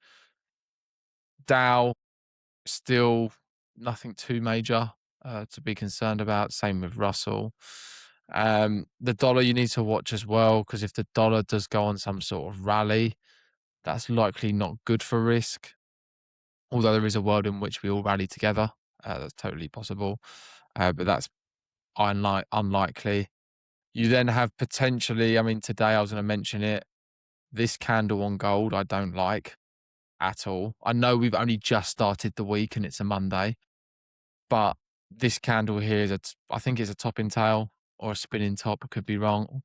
Dow, still nothing too major to be concerned about. Same with Russell. The dollar you need to watch as well, because if the dollar does go on some sort of rally, that's likely not good for risk. Although there is a world in which we all rally together, that's totally possible, but that's unlikely. You then have potentially, I mean, today I was going to mention it, this candle on gold I don't like at all. I know we've only just started the week and it's a Monday, but this candle here is I think it's a topping tail or a spinning top. I could be wrong,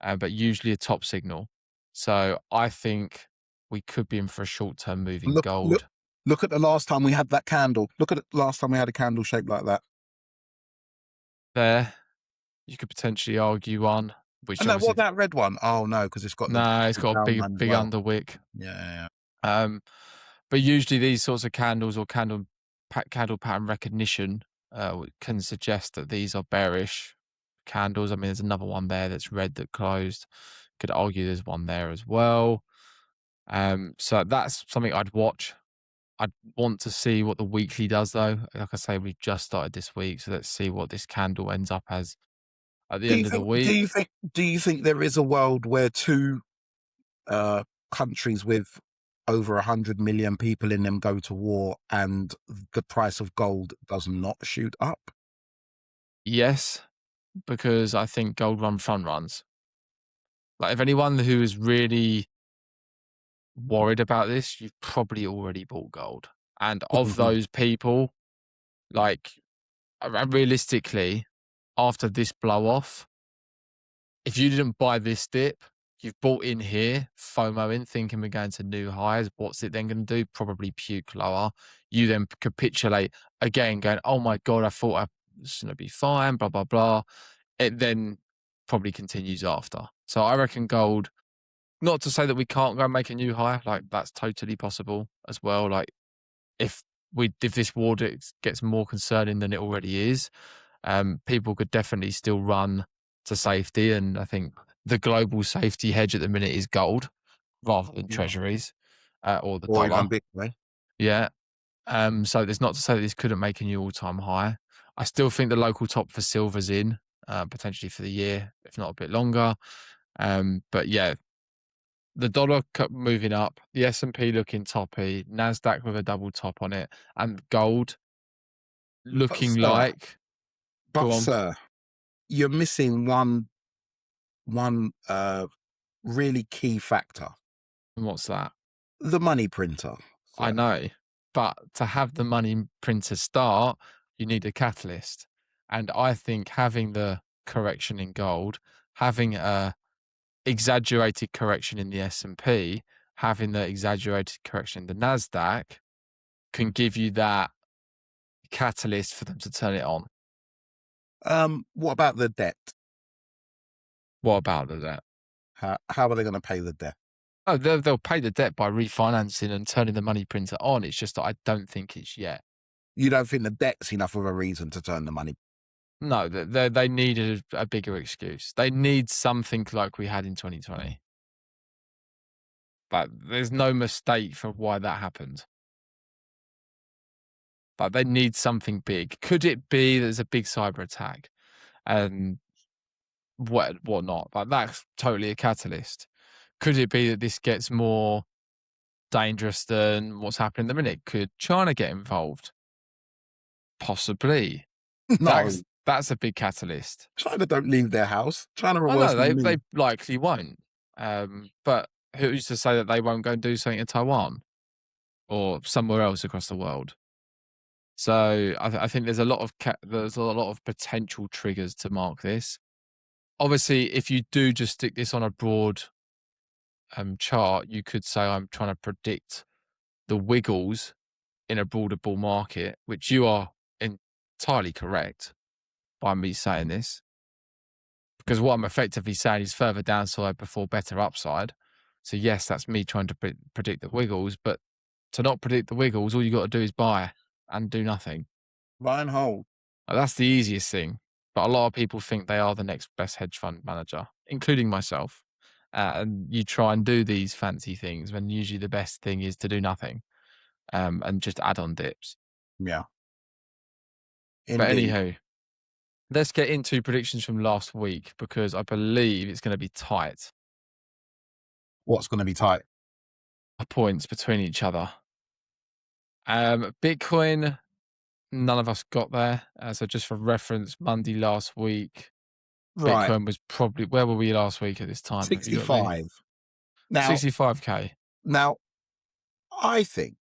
but usually a top signal. So I think we could be in for a short-term move in gold. Look at the last time we had that candle. Look at the last time we had a candle shaped like that. There, you could potentially argue one. Which And what that red one? Oh no, because it's got it's got a big underwick. Yeah. But usually these sorts of candles or candle pattern recognition can suggest that these are bearish candles. I mean, there's another one there that's red that closed. Could argue there's one there as well. So that's something I'd watch. I'd want to see what the weekly does though. Like I say, we've just started this week, so let's see what this candle ends up as at the Do end you of the think? Do you week. think? Do you think there is a world where two uh, countries with over 100 million people in them go to war and the price of gold does not shoot up? Yes, because I think gold run front runs. Like if anyone who is really worried about this, you've probably already bought gold. And of Mhm. those people, like realistically, after this blow off, if you didn't buy this dip, you've bought in here, FOMO in, thinking we're going to new highs. What's it then going to do? Probably puke lower. You then capitulate again, going, oh my God, I thought I was going to be fine, blah, blah, blah. It then probably continues after. So I reckon gold, not to say that we can't go and make a new high, like that's totally possible as well. Like if if this war gets more concerning than it already is, people could definitely still run to safety. And I think the global safety hedge at the minute is gold rather than Yeah. treasuries or the Or dollar. even Bitcoin. Yeah. So there's not to say that this couldn't make a new all-time high. I still think the local top for silver's in, potentially for the year, if not a bit longer. But yeah, the dollar moving up, the S&P looking toppy, NASDAQ with a double top on it, and gold But looking sir, like, but go on, sir, you're missing one really key factor: what's that? the money printer, I sir. know, but to have the money printer start, you need a catalyst. And I think having the correction in gold, having a exaggerated correction in the S&P, having the exaggerated correction in the NASDAQ can give you that catalyst for them to turn it on. What about the debt? What about that? How are they going to pay the debt? Oh, they'll pay the debt by refinancing and turning the money printer on. It's just that I don't think it's yet. You don't think the debt's enough of a reason to turn the money? No, they need a bigger excuse. They need something like we had in 2020. But there's no mistake for why that happened. But they need something big. Could it be there's a big cyber attack and whatnot? Like that's totally a catalyst. Could it be that this gets more dangerous than what's happening at the minute? Could China get involved? Possibly. No, That's a big catalyst. China don't leave their house. China are I worse know than they me. likely won't. But who's to say that they won't go and do something in Taiwan or somewhere else across the world? So I think there's a lot of there's a lot of potential triggers to mark this. Obviously, if you do just stick this on a broad chart, you could say I'm trying to predict the wiggles in a broader bull market, which you are entirely correct by me saying this. Because what I'm effectively saying is further downside before better upside. So yes, that's me trying to predict the wiggles, but to not predict the wiggles, all you got to do is buy and do nothing. Buy and hold. That's the easiest thing. But a lot of people think they are the next best hedge fund manager, including myself. And you try and do these fancy things when usually the best thing is to do nothing and just add on dips. Yeah, But indeed. anywho, let's get into predictions from last week because I believe it's going to be tight. What's going to be tight? Points between each other. Bitcoin, none of us got there. So just for reference, Monday last week, Right, Bitcoin was probably, where were we last week at this time? Have you got the 65. Now, 65K? now, I think.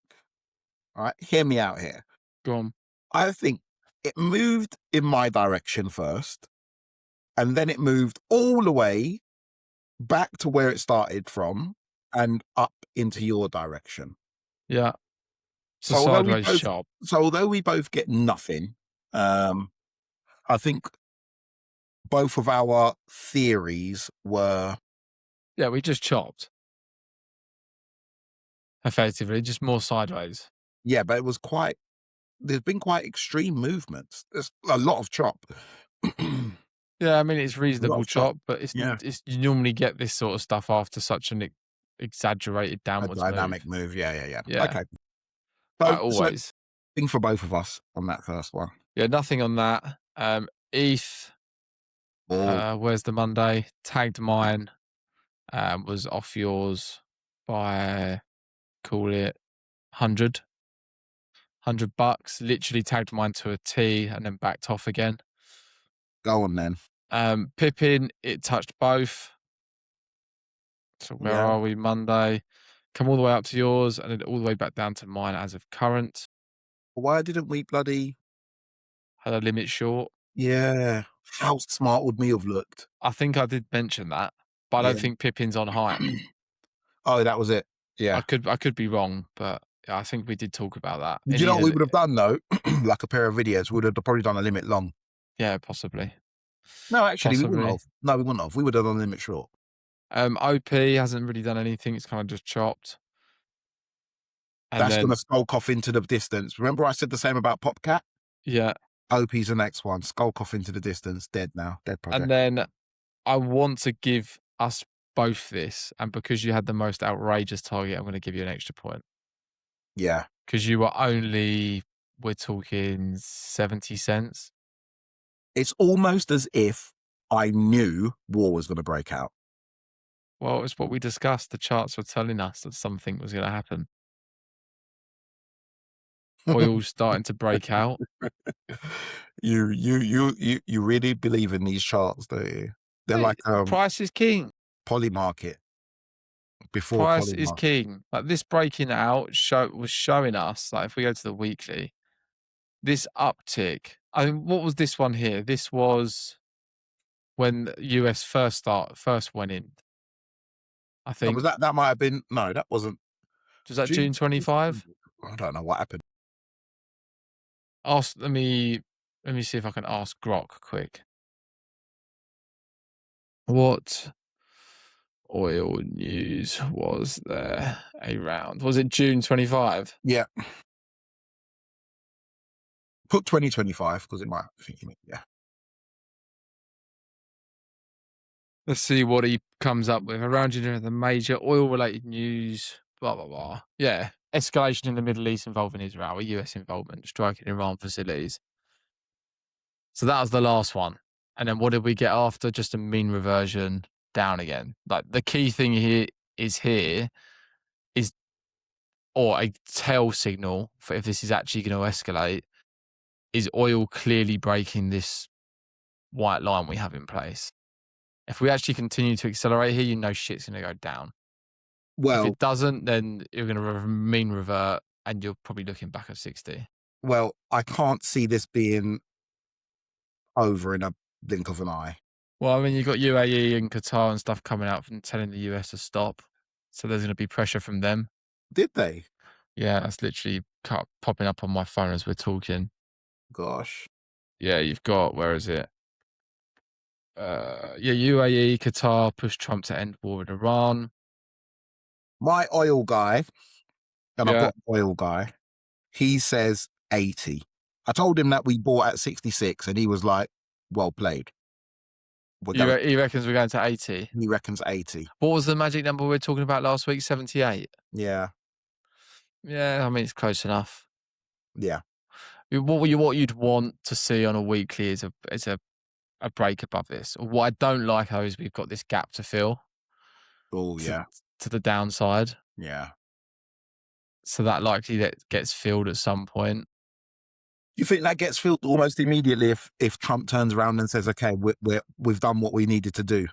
All right, hear me out here. Go on. I think it moved in my direction first, and then it moved all the way back to where it started from and up into your direction. Yeah. It's a So although we sideways both, shop. get nothing, I think both of our theories were, Yeah, we just chopped. Effectively, just more sideways. yeah, but it was quite. There's been quite extreme movements. There's a lot of chop. A Yeah, I mean it's lot reasonable of chop. chop, but Yeah, it's you normally get this sort of stuff after such an exaggerated a downwards move. dynamic move. Yeah, yeah, yeah. Yeah, Okay. So always. thing for both of us on that first one. Yeah, nothing on that. ETH. Oh, Where's the Monday? Tagged mine, was off yours by, call it 100 bucks. Literally tagged mine to a T and then backed off again. go on then. Pippin, it touched both. So where Yeah. are we? Monday. Come all the way up to yours and then all the way back down to mine as of current. Why didn't we bloody? Had a limit short. Yeah. How smart would me have looked? I think I did mention that, but I Yeah. don't think Pippin's on high. Oh, that was it. I Yeah. could be wrong, but yeah, I think we did talk about that. Do In you know what we either, would have done though? Like a pair of videos, we would have probably done a limit long. yeah, possibly. No, actually, we wouldn't Possibly. have. No, we wouldn't have. We would have done a limit short. OP hasn't really done anything. It's kind of just chopped. And That's going then, to skulk off into the distance. Remember, I said the same about Popcat. yeah. OP's the next one. Skulk off into the distance. Dead now. Dead project. And then I want to give us both this. And because you had the most outrageous target, I'm going to give you an extra point. Yeah. Because you were only, we're talking 70 cents. It's almost as if I knew war was going to break out. Well, it's what we discussed. The charts were telling us that something was going to happen. Oil's starting to break out. You really believe in these charts, don't you? They're Mate, like price is king. Polymarket. Before Price is Polymarket. king. Like this breaking out was showing us, like if we go to the weekly, this uptick. I mean, what was this one here? This was when the US first went in. I No, think. was that might have been no, that wasn't Was that June 25? I don't know what happened. Let me see if I can ask Grok quick. What oil news was there around? Was it June 25? Yeah. Put 2025 because it might yeah. Let's see what he comes up with. Around the major oil-related news, blah, blah, blah. Yeah. Escalation in the Middle East involving Israel, US involvement, striking Iran facilities. So that was the last one. And then what did we get after? Just a mean reversion down again. Like the key thing here is or a tail signal for if this is actually going to escalate, is oil clearly breaking this white line we have in place. If we actually continue to accelerate here, you know shit's going to go down. If Well, it doesn't, then you're going to mean revert and you're probably looking back at 60. well, I can't see this being over in a blink of an eye. Well, I mean, you've got UAE and Qatar and stuff coming out and telling the US to stop. So there's going to be pressure from them. Did they? Yeah, that's literally popping up on my phone as we're talking. Gosh. Yeah, you've got, where is it? UAE, Qatar push Trump to end war with Iran. My oil guy, and I've Yeah. got an oil guy, he says 80. I told him that we bought at 66 and he was like, well played. He reckons we're going to 80. He reckons 80. What was the magic number we were talking about last week? 78. Yeah. Yeah, I mean it's close enough. Yeah. What you'd want to see on a weekly is a break above this. What I don't like though is we've got this gap to fill. Oh yeah. To the downside. Yeah. So that likely that gets filled at some point. You think that gets filled almost immediately if Trump turns around and says, okay, we've done what we needed to do?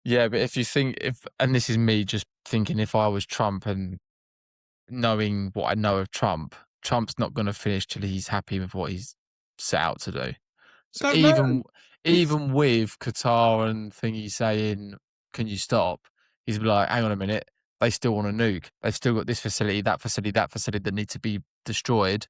Yeah, but if you think and this is me just thinking if I was Trump and knowing what I know of Trump, Trump's not going to finish till he's happy with what he's set out to do. So even with Qatar and thingy saying, can you stop? He's like, hang on a minute. They still want to nuke. They've still got this facility, that facility, that facility that need to be destroyed.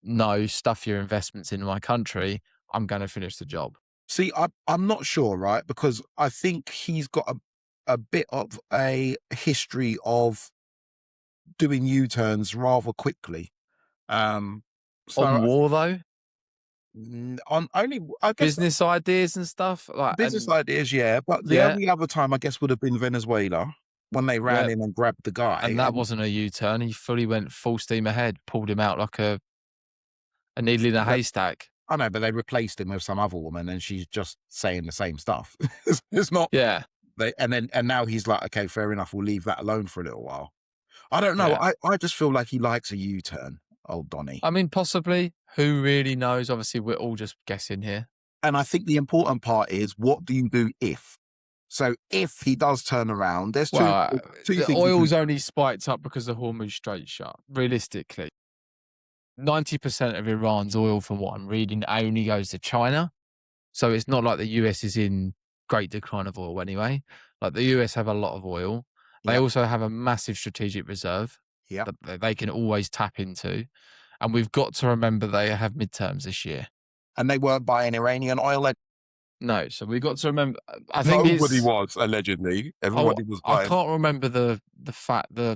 No, stuff your investments in my country. I'm going to finish the job. See, I'm not sure, right? Because I think he's got a bit of a history of doing U-turns rather quickly. On war though? On only, I guess, business ideas and stuff like business ideas, yeah. But the only other time I guess would have been Venezuela when they ran in and grabbed the guy, and that wasn't a U-turn. He fully went full steam ahead, pulled him out like a needle in a haystack. I know, but they replaced him with some other woman, and she's just saying the same stuff. It's not Yeah, and now he's like, okay, fair enough. We'll leave that alone for a little while. I don't know. yeah. I just feel like he likes a U-turn, old Donny. I mean, possibly. Who really knows? Obviously, we're all just guessing here. And I think the important part is, what do you do if? So if he does turn around, there's two Well, two the things you can. oil's only spiked up because the Hormuz Strait shut. Realistically, 90% of Iran's oil, from what I'm reading, only goes to China. So it's not like the US is in great decline of oil anyway. Like the US have a lot of oil. They Yep, also have a massive strategic reserve yep. that they can always tap into. And we've got to remember they have midterms this year. And they weren't buying Iranian oil. No, so we've got to remember. I think Nobody it's. was, allegedly. Oh, Everybody was I buying. can't remember the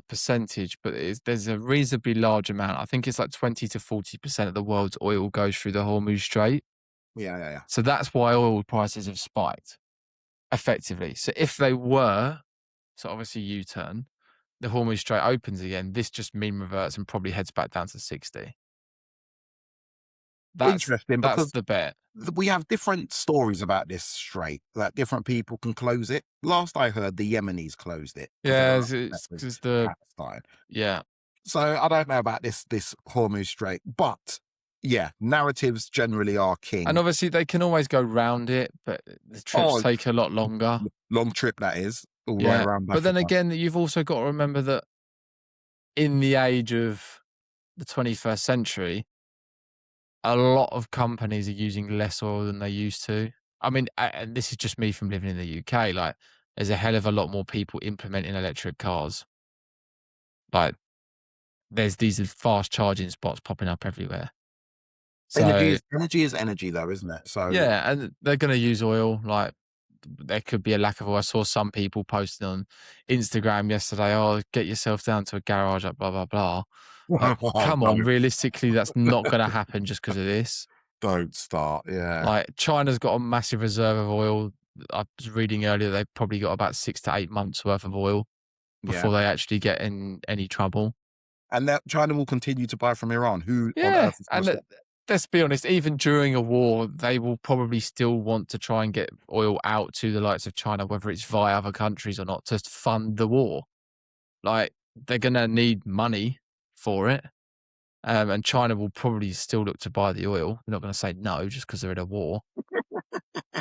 percentage, but there's a reasonably large amount. I think it's like 20 to 40% of the world's oil goes through the Hormuz Strait. Yeah, yeah, yeah. So that's why oil prices have spiked effectively. So if they were, so obviously U-turn, the Hormuz Strait opens again, this just mean reverts and probably heads back down to 60. That's Interesting, that's because the bet. we have different stories about this strait, that different people can close it. Last I heard, the Yemenis closed it because they Yeah, were it's upset with 'cause the Palestine. yeah. So I don't know about this Hormuz Strait, but yeah, narratives generally are And king. obviously they can always go round it, but the trips Oh, take a lot longer. long trip that is, all the way Yeah. around But then Africa. again, you've also got to remember that in the age of the 21st century, a lot of companies are using less oil than they used to. I mean, and this is just me from living in the UK. Like, there's a hell of a lot more people implementing electric cars. Like, there's these fast charging spots popping up everywhere. So Energy is energy, though, isn't it? So yeah, and they're going to use oil. Like, there could be a lack of oil. I saw some people posting on Instagram yesterday, "Oh, get yourself down to a garage," like blah blah blah. Like, oh, come on, realistically, that's not going to happen just because of this. don't start. Yeah, Like, China's got a massive reserve of oil. I was reading earlier they've probably got about 6 to 8 months worth of oil yeah. before they actually get in any trouble. And that China will continue to buy from Iran. Who on Yeah, earth is going to and stop? let's be honest, even during a war, they will probably still want to try and get oil out to the likes of China, whether it's via other countries or not, to fund the war. Like, they're gonna need money for it, and China will probably still look to buy the oil. They're not gonna say no just because 'cause they're in a war.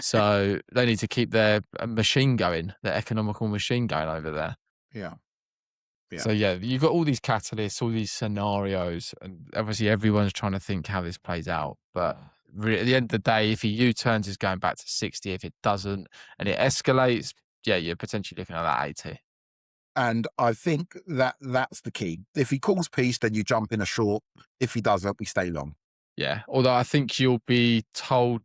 So, they need to keep their, machine going, their economical machine going over there. Yeah, yeah. So, yeah, you've got all these catalysts, all these scenarios, and obviously everyone's trying to think how this plays out. But at the end of the day, if he U-turns, he's going back to 60. If it doesn't and it escalates, yeah, you're potentially looking at that 80. And I think that that's the key. If he calls peace, then you jump in a short. If he doesn't, we stay long. Yeah, although I think you'll be told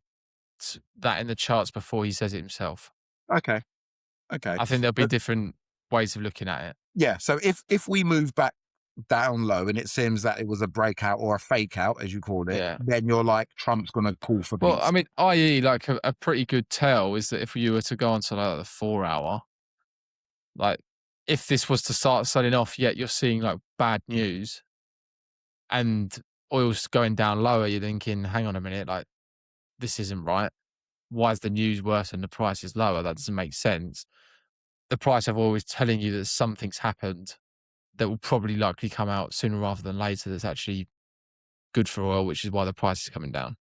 that in the charts before he says it himself. Okay, okay. I think there'll be But different ways of looking at it. yeah, so if we move back down low and it seems that it was a breakout or a fake out, as you called it, Yeah. then you're like, Trump's going to call for Well, I peace. mean, i.e., like a pretty good tell is that if you were to go on to like the 4 hour, like if this was to start selling off, yet you're seeing like bad news and oil's going down lower, you're thinking, hang on a minute, like this isn't right. Why is the news worse and the price is lower? That doesn't make sense. The price of oil is telling you that something's happened that will probably likely come out sooner rather than later that's actually good for oil, which is why the price is coming down.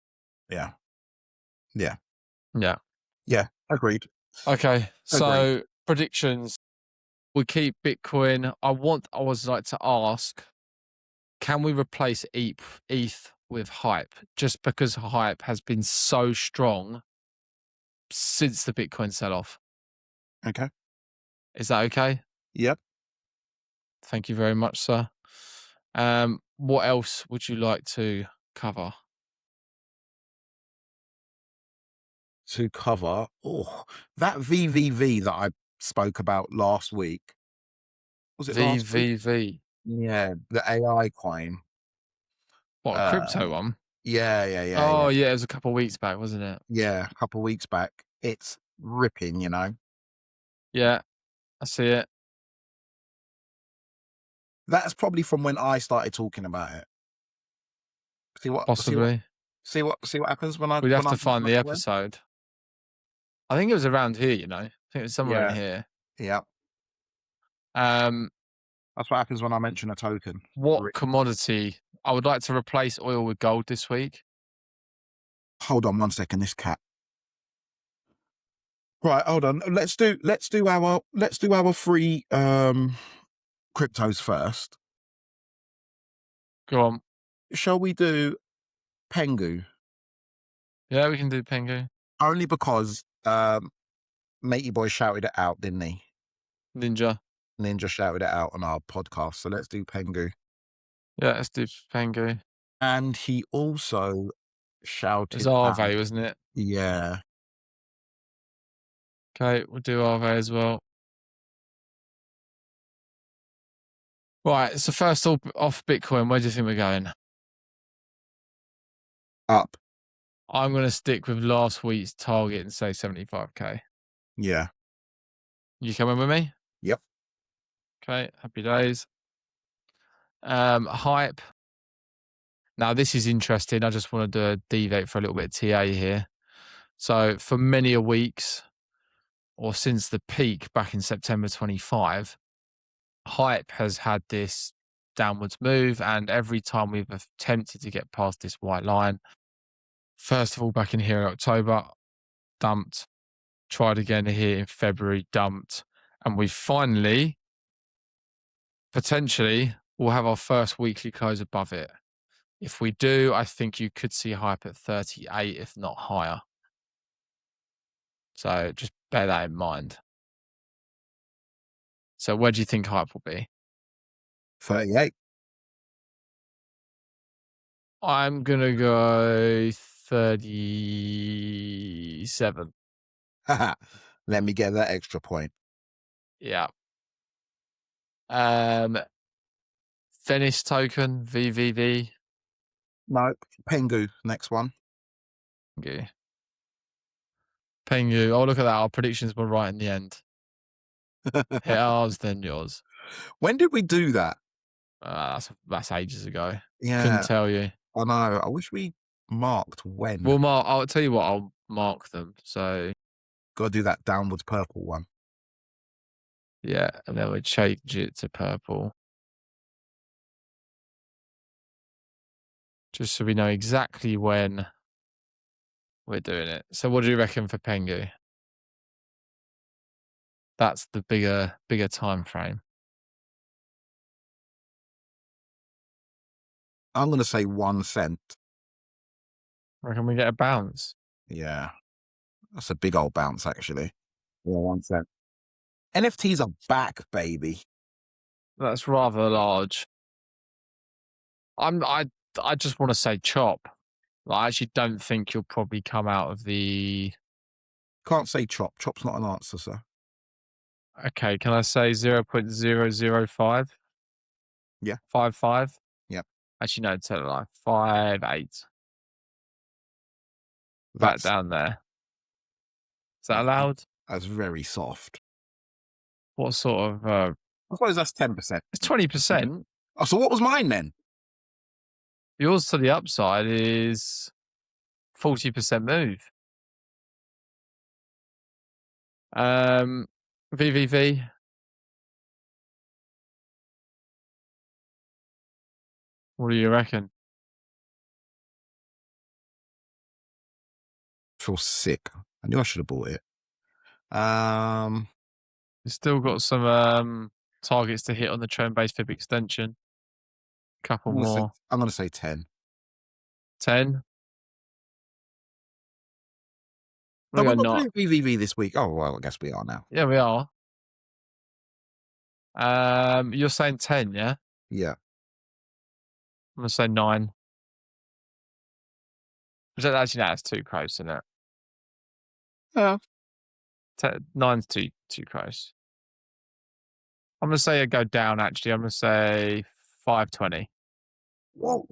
Yeah, yeah, Yeah. yeah. Agreed. Okay. Agreed. So predictions. We keep Bitcoin. I was like to ask, can we replace ETH with hype? Just because hype has been so strong since the Bitcoin sell-off. Okay. Is that okay? Yep. Thank you very much, sir. What else would you like to cover? To cover, oh, that VVV that I spoke about last week. Was it last week? VVV. Yeah, the AI coin. What, a Uh, crypto one? yeah, yeah, yeah, yeah, Oh, yeah, it was a couple of weeks back, wasn't it? yeah. A couple of weeks back, it's ripping. Yeah, I see it. That's probably from when I started talking about it. See what? Possibly. See what happens when I We'd have to when find I the go in? episode. I think it was around here, you know. I think it was somewhere in Yeah, here. yeah. Um, That's what happens when I mention a token. what Re- commodity? I would like to replace oil with gold this week. Hold on 1 second. This cat. Right, hold on. Let's do our free cryptos first. Go on. Shall we do Pengu? Yeah, we can do Pengu. Only because Matey Boy shouted it out, didn't he? Ninja. Ninja shouted it out on our podcast. So let's do Pengu. Yeah, let's do Pengu. And he also shouted It's out. Arve, wasn't it? Yeah. Okay, we'll do Arve as well. Right, so first off Bitcoin, where do you think we're going? Up. I'm going to stick with last week's target and say 75k. Yeah. You coming with me? Yep. Okay, happy days. Hype. Now, this is interesting. I just want to deviate for a little bit of TA here. So, for many a weeks, or since the peak back in September 25, Hype has had this downwards move. And every time we've attempted to get past this white line, first of all, back in here in October, dumped, tried again here in February, dumped. And we finally, potentially, will have our first weekly close above it. If we do, I think you could see Hype at 38, if not higher. So just bear that in mind. So where do you think Hype will be? 38. I'm going to go 37. Let me get that extra point. Yeah. Venice token, VVV. No, Pengu, next one. Okay. Pengu. Oh, look at that. Our predictions were right in the end. Hit ours, then yours. When did we do that? That's ages ago. Yeah. Couldn't tell you. I know. I wish we marked when. Well, I'll tell you what, I'll mark them. So, Got to do that downwards purple one. yeah, and then we'll change it to purple. Just so we know exactly when we're doing it. So what do you reckon for Pengu? That's the bigger time frame. I'm going to say 1 cent. Reckon we get a bounce? Yeah. That's a big old bounce, actually. Yeah, 1 cent. NFTs are back, baby. That's rather large. I just want to say chop. I actually don't think you'll probably come out of the. Can't say chop. Chop's not an answer, sir. Okay, can I say 0.005? Yeah. 55? Yep. Actually, no, tell a lie. 58. Back That's down there. Is that allowed? That's very soft. What sort of? I suppose that's 10%. It's 20%. Oh, so what was mine then? Yours to the upside is 40% move. VVV. What do you reckon? I feel sick. I knew I should have bought it. You've still got some targets to hit on the trend-based fib extension. Couple more. I'm going to say 10. 10. No, we're not not. doing VVV this week. Oh, well, I guess we are now. Yeah, we are. You're saying 10, yeah? Yeah. I'm going to say 9. Actually, no, that's too close, isn't it? Yeah. 9's too close. I'm going to say it go down, actually. I'm going to say 520. Whoa.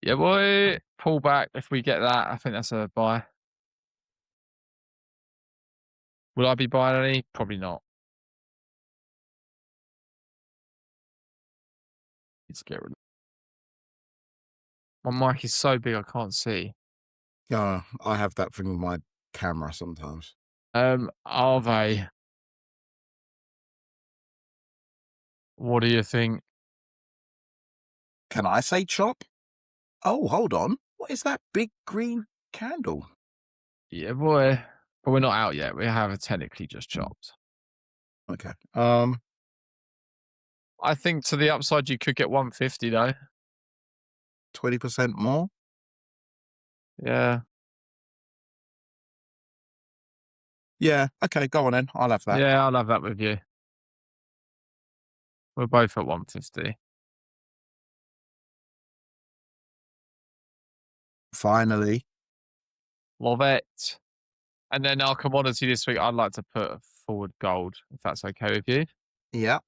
Yeah, boy. Pull back. If we get that, I think that's a buy. Will I be buying any? Probably not. Let's get rid of My mic is so big I can't see. Yeah, I have that thing with my camera sometimes. Are they? What do you think? Can I say chop? Oh, hold on. What is that big green candle? Yeah, boy. But we're not out yet. We have technically just chopped. Okay. I think to the upside, you could get 150 though. 20% more. Yeah. Yeah. Okay. Go on then. I'll have that. Yeah, I'll have that with you. We're both at 150. Finally. Love it. And then our commodity this week, I'd like to put forward gold, if that's okay with you. Yeah.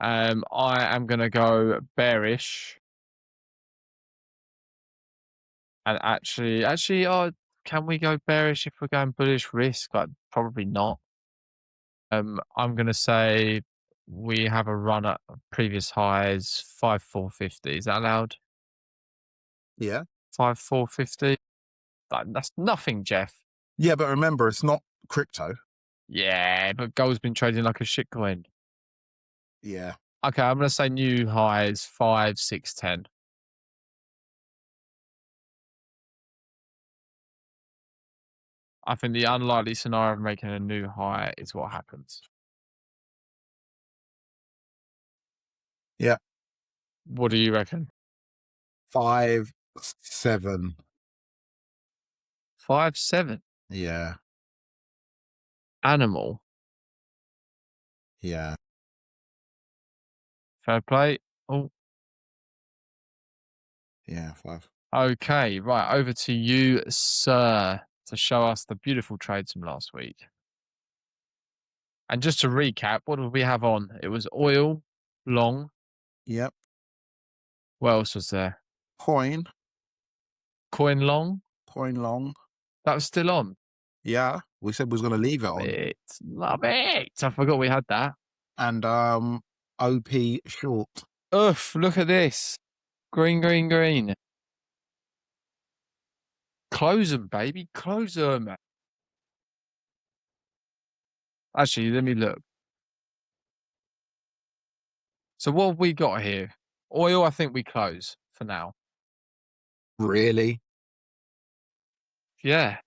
I am going to go bearish. And actually, can we go bearish if we're going bullish risk? Like, probably not. I'm going to say we have a run at previous highs, 5,450. Is that allowed? Yeah. 5,450? That's nothing, Jeff. Yeah. But remember, it's not crypto. Yeah, but gold's been trading like a shitcoin. Yeah. Okay, I'm going to say new highs, 5, 6, 10. I think the unlikely scenario of making a new high is what happens. Yeah. What do you reckon? 5, 7. 5, 7. Yeah. Animal. Yeah. Fair play. Oh, Yeah. 5. okay. Right. Over to you, sir, to show us the beautiful trades from last week. And just to recap, what did we have on? It was oil, long. Yep. What else was there? Coin. Coin long. Coin long. That was still on. Yeah. We said we was going to leave it Love on. it. Love it. I forgot we had that. And OP short. Oof, look at this. Green, green, green. Close them, baby. Close them. Actually, let me look. So what have we got here? Oil, I think we close for now. Really? Yeah.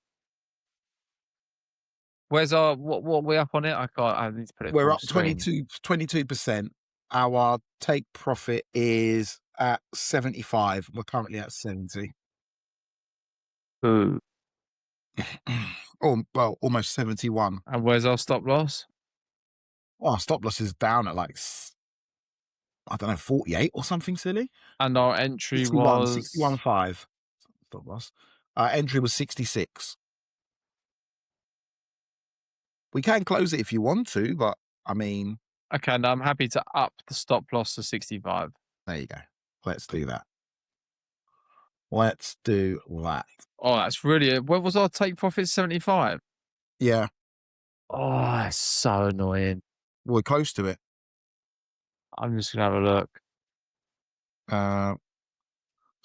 Where's our what are we up on it? I need to put it We're full up screen. 22%. Our take profit is at 75. We're currently at 70. Ooh. Oh, well, almost 71. And where's our stop loss? Oh, our stop loss is down at like, I don't know, 48 or something silly. And our entry 61, was 61.5. Stop loss. Entry was 66. We can close it if you want to, but I mean, okay. Now I'm happy to up the stop loss to 65. there you go. Let's do that. Let's do that. Oh, that's really what was our take profit? 75. Yeah, Oh, that's so annoying. we're close to it. I'm just gonna have a look. Uh,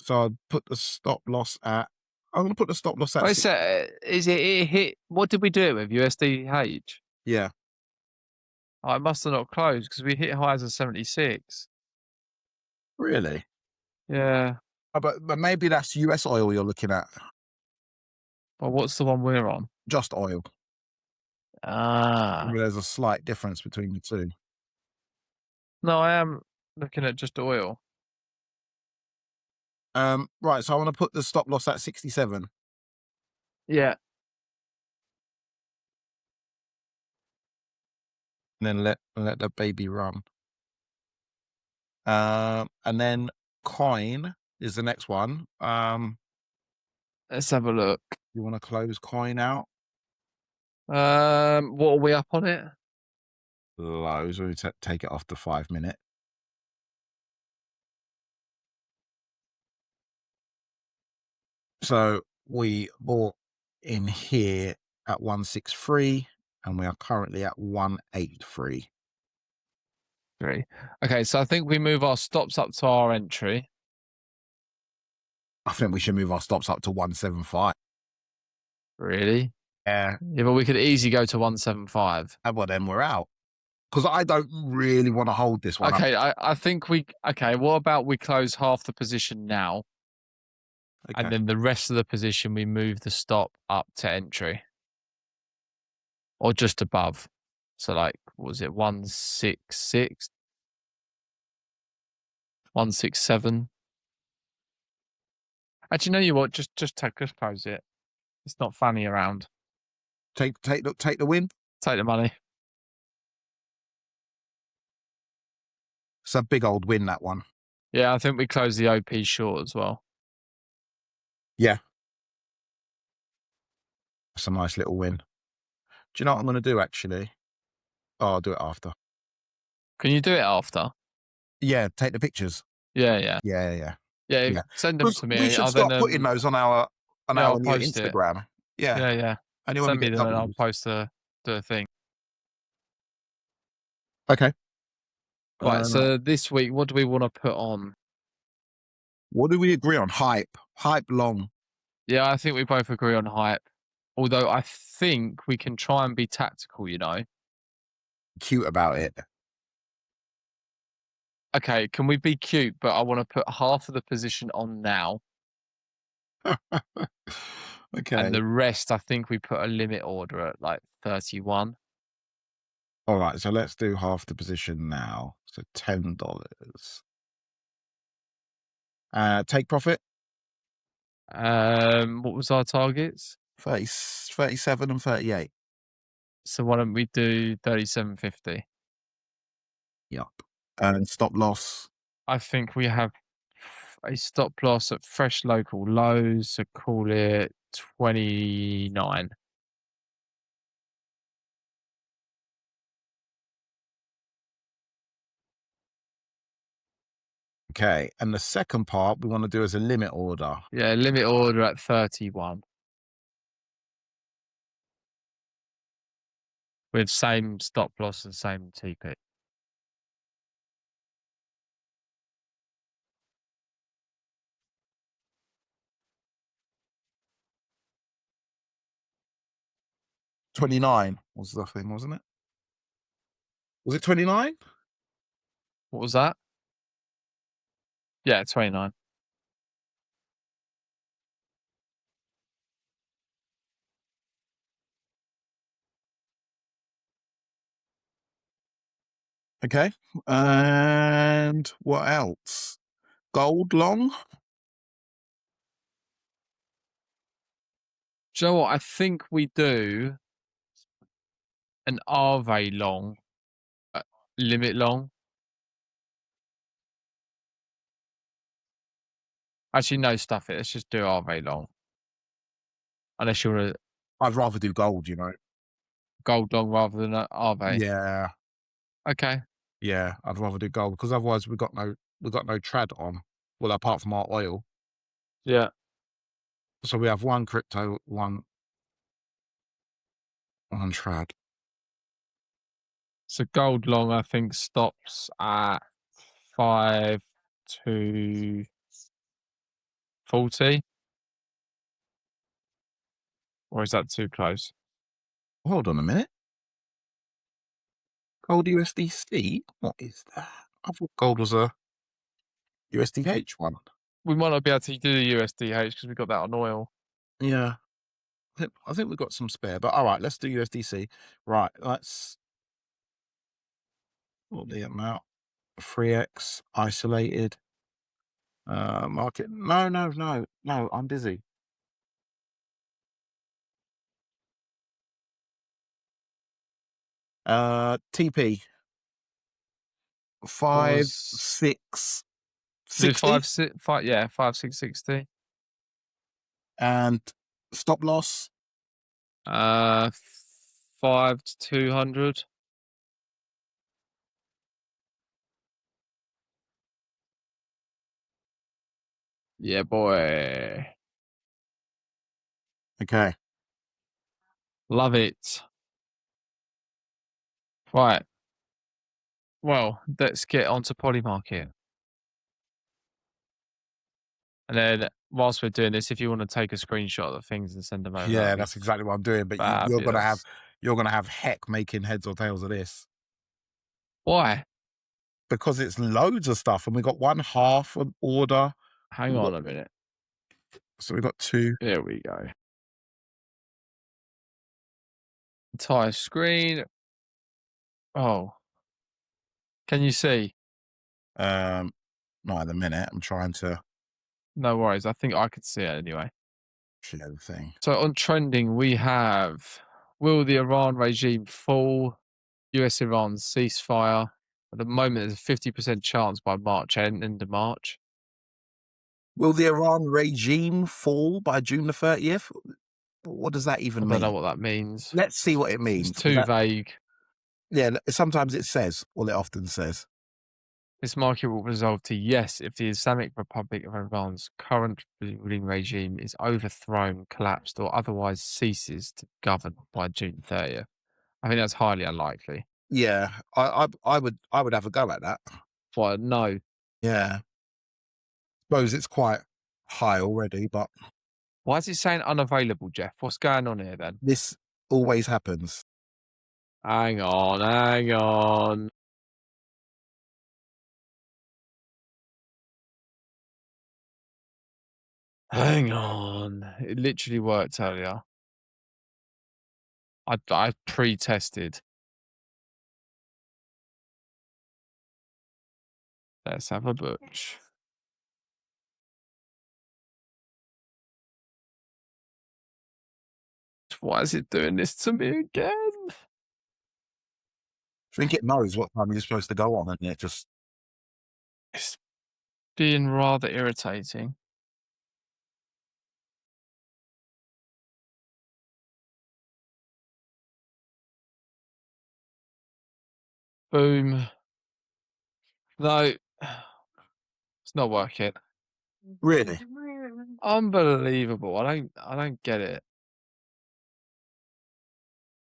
so I'd put the stop loss at. I'm going to put the stop loss at. Wait, so is it hit? What did we do it with USDH? Yeah, Oh, it must have not closed because we hit highs of 76. really. Yeah. But maybe that's US oil you're looking at. Well, what's the one we're on? Just oil. Ah. There's a slight difference between the two. No, I am looking at just oil. Right. So I want to put the stop loss at 67. Yeah. And then let the baby run. And then coin is the next one. Let's have a look. You want to close coin out? What are we up on it? Lows. We take it off the 5 minute. So we bought in here at 163 and we are currently at 183. 3. Okay, so I think we move our stops up to our entry. I think we should move our stops up to 175. Really? Yeah. Yeah, but we could easily go to 175. Well, then we're out. Because I don't really want to hold this one up. Okay, I think okay, what about we close half the position now, Okay. and then the rest of the position we move the stop up to entry? Or just above. So like, what was it 166? 167? Actually, no, you what? Just just close it. It's not funny around. Take the win. Take the money. It's a big old win, that one. Yeah, I think we close the OP short as well. Yeah. It's a nice little win. Do you know what I'm going to do, actually? Oh, I'll do it after. Can you do it after? Yeah, take the pictures. Yeah. Yeah. Send them to me. We should I'll start then putting those on our I'll new post it. Instagram. Yeah. Yeah. Only when we Send me get them and I'll W's. post the thing. Okay. Right. So this week, what do we want to put on? What do we agree on? Hype long. Yeah, I think we both agree on hype. Although I think we can try and be tactical, you know. Cute about it. Okay, can we be cute? But I want to put half of the position on now. Okay. And the rest, I think we put a limit order at like 31. All right. So let's do half the position now. So $10. Take profit. What was our targets? 37 and 38. So why don't we do 37.50? Yep. And stop loss. I think we have a stop loss at fresh local lows, so call it 29. Okay. And the second part we want to do as a limit order. Yeah, limit order at 31. With same stop loss and same TP. $29 was the thing, wasn't it? Was it 29? What was that? Yeah, 29. Okay. And what else? Gold long? Do you know what? I think we do an RV long, limit long. Actually, no, stuff it. Let's just do RV long. Unless you're a I'd rather do gold, you know. gold long rather than an RV. Yeah. Okay. Yeah, I'd rather do gold because otherwise we've got no trad on. Well, apart from our oil. Yeah. So we have one crypto, one trad. So gold long, I think, stops at 5 to 40. Or is that too close? Hold on a minute. Gold USDC? What is that? I thought gold was a USDH one. We might not be able to do the USDH because we got that on oil. Yeah. I think we've got some spare, but all right, let's do USDC. Right, let's what the amount? 3x isolated. Market. No, I'm busy. TP. Five, Was 6, is it 60. 5, yeah, 5, 6, 60. And stop loss. 5 to 200. Yeah, boy. Okay. Love it. Right. Well, let's get on to Polymarket. And then whilst we're doing this, if you want to take a screenshot of the things and send them over, Yeah, that'd be that's exactly what I'm doing. But fabulous. you're gonna have heck making heads or tails of this Why? because it's loads of stuff, and we got one half an order. Hang We got on a minute. so we got two. Here we go. Entire screen. Oh, can you see? Not at the minute. I'm trying to No worries. I think I could see it anyway. share the thing. So on trending, we have: will the Iran regime fall? US Iran ceasefire. At the moment, there's a 50% chance by March end of March. Will the Iran regime fall by June the 30th? What does that I even don't know mean? what that means. Let's see what it It's means. 'Cause too vague. yeah, sometimes it says, well, it often says. This market will resolve to yes if the Islamic Republic of Iran's current ruling regime is overthrown, collapsed, or otherwise ceases to govern by June 30th. I think that's highly unlikely. Yeah, I would have a go at that. But no. Yeah, suppose it's quite high already, but Why is it saying unavailable, Jeff? What's going on here then? this always happens. Hang on, hang on. Hang on. It literally worked earlier. I pre-tested. Let's have a butch. Why is it doing this to me again? I think it knows what time you're supposed to go on, and it just It's being rather irritating. Boom. No, it's not working. really. Unbelievable. I don't get it.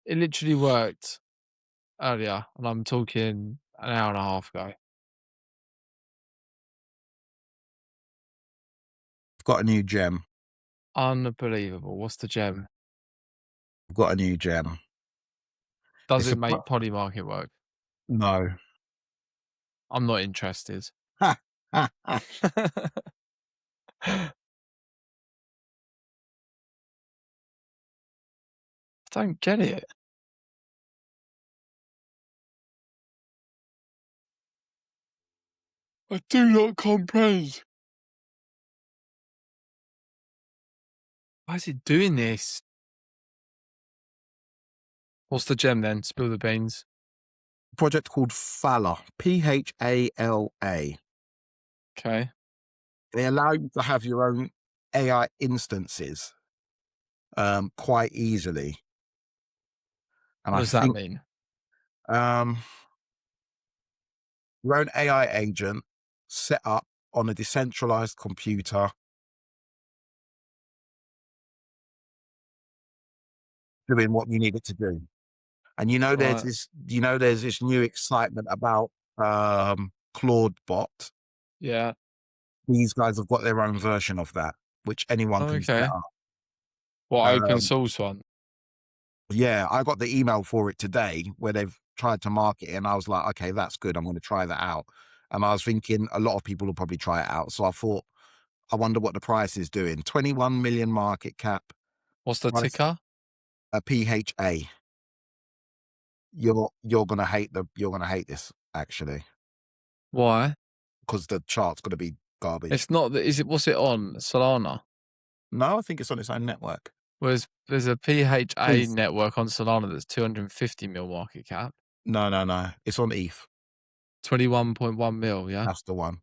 It literally worked earlier, and I'm talking an hour and a half ago. I've got a new gem. Unbelievable. What's the gem? I've got a new gem. Does It's it a make Polymarket work? no. I'm not interested. Ha, ha, ha. I don't get it. I do not comprehend. Why is it doing this? What's the gem then? Spill the beans. Project called Phala, Phala. Okay. They allow you to have your own AI instances quite easily. And What I does that think mean? um, your own AI agent set up on a decentralized computer doing what you need it to do. And Right. there's this new excitement about Claude bot. Yeah. These guys have got their own version of that, which anyone can set Okay. up. What, open Um, source one? yeah, I got the email for it today where they've tried to market it, and I was like, okay, that's good. I'm going to try that out. And I was thinking a lot of people will probably try it out. So I thought, I wonder what the price is doing. 21 million market cap. What's the Price ticker? a PHA. You're gonna hate this actually Why? because the chart's gonna be garbage. It's not that. Is it? What's it on? Solana. No, I think it's on its own network. Whereas there's a PHA ETH. network on Solana that's 250 mil market cap. No. It's on ETH. 21.1 mil. Yeah. That's the one.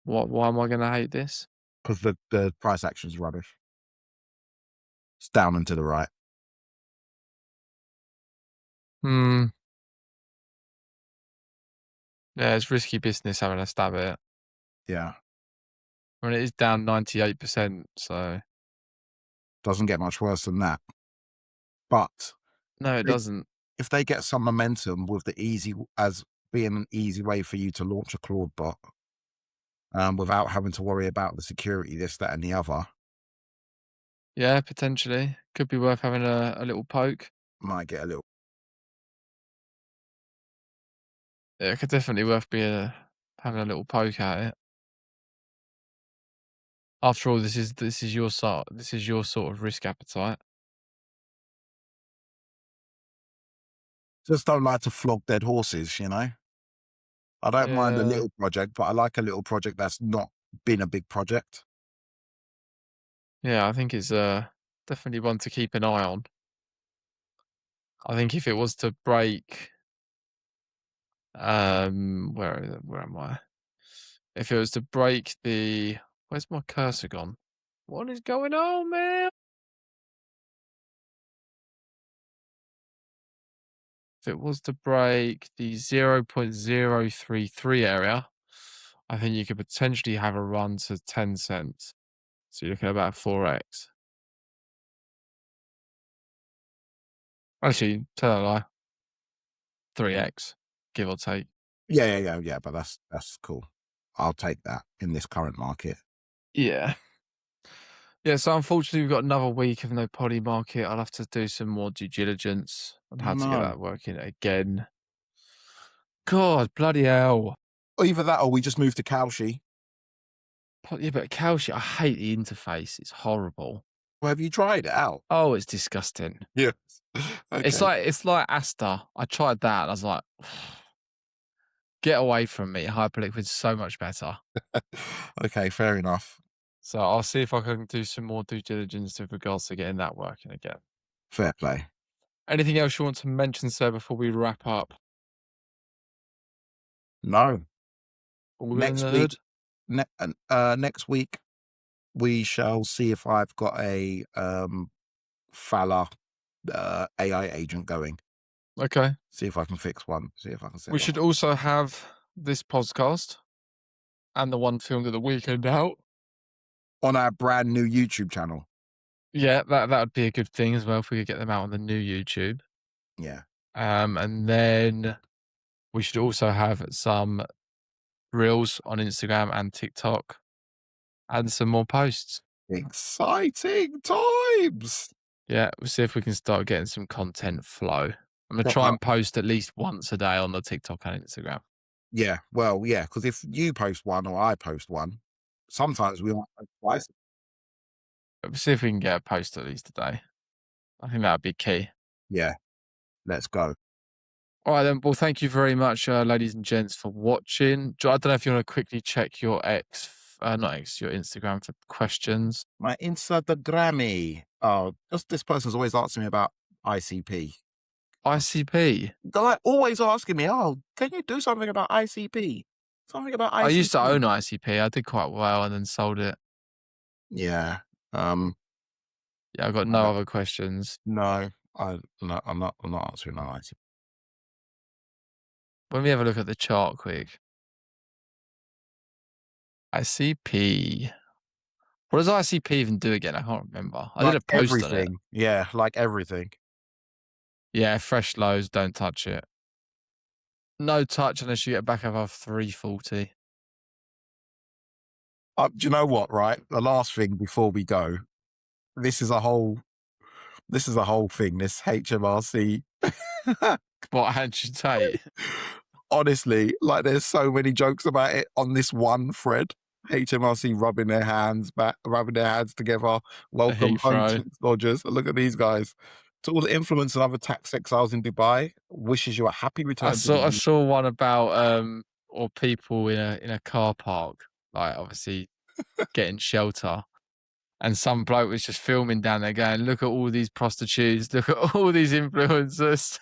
What? Why am I going to hate this? Because the price action is rubbish. It's down and to the right. Hmm. Yeah, it's risky business having a stab at it. Yeah. I mean, it is down 98%. So Doesn't get much worse than that. But no, it they- doesn't. if they get some momentum with the easy as being an easy way for you to launch a Claude bot, without having to worry about the security, this, that, and the other. Yeah, potentially. Could be worth having a little poke. Might get a little. Yeah, it could definitely worth having a little poke at it. After all, this is your sort of risk appetite. Just don't like to flog dead horses, you know. I don't mind a Yeah, little project, but I like a little project that's not been a big project. yeah, I think it's definitely one to keep an eye on. I think if it was to break, where am I? If it was to break where's my cursor gone? What is going on, man? If it was to break the 0.033 area, I think you could potentially have a run to 10 cents. So you're looking at about 4x. Actually, tell a lie, 3x, give or take. Yeah. But that's cool. I'll take that in this current market. Yeah. Yeah, so unfortunately, we've got another week of no Polymarket. I'll have to do some more due diligence on how to get No, that working again. God, bloody hell. either that or we just move to Cowshy. Yeah, but Kalshi, I hate the interface. It's horrible. Well, have you tried it out? Oh, it's disgusting. Yes. It's Okay. like Asta. I tried that and I was like, get away from me. Hyperliquid's so much better. Okay, fair enough. So I'll see if I can do some more due diligence with regards to getting that working again. Fair play. Anything else you want to mention, sir, before we wrap up? No. All good in Next the week, hood? next week we shall see if I've got a Fala AI agent going. Okay. See if I can fix one. See if I can set We one should up also have this podcast and the one filmed at the weekend out. on our brand new YouTube channel. Yeah, that would be a good thing as well if we could get them out on the new YouTube. Yeah. And then we should also have some reels on Instagram and TikTok and some more posts. Exciting times. Yeah, we'll see if we can start getting some content flow. I'm going to But, try and post at least once a day on the TikTok and Instagram. yeah, well, yeah, because if you post one or I post one, sometimes we might post twice. But we'll see if we can get a post at least a day. I think that would be key. Yeah, let's go. All right, then. Well, thank you very much, ladies and gents, for watching. I don't know if you want to quickly check your your Instagram for questions. My Instagrammy. Oh, just this person's always asking me about ICP. ICP. Guy always asking me, "Oh, can you do something about ICP? Something about I used to ICP." own ICP. I did quite well and then sold it. Yeah. Yeah, I've got I no don't, other questions. no, no, I'm not answering no ICP. Let me have a look at the chart quick. ICP. What does ICP even do again? I can't remember. I did Like a post on it. everything. Yeah, like everything. Yeah, fresh lows, don't touch it. No touch unless you get back above 340. Do you know what? Right, the last thing before we go. This is a whole. This is a whole thing. This HMRC. What agitate? Honestly, like there's so many jokes about it on this one thread. HMRC rubbing their hands back, rubbing their hands together. Welcome home Heathrow. to Dodgers. Look at these guys. To all the influence and other tax exiles in Dubai, wishes you a happy I return to the saw I UK. saw one about or people in a car park, like obviously getting shelter. And some bloke was just filming down there going, look at all these prostitutes, look at all these influencers.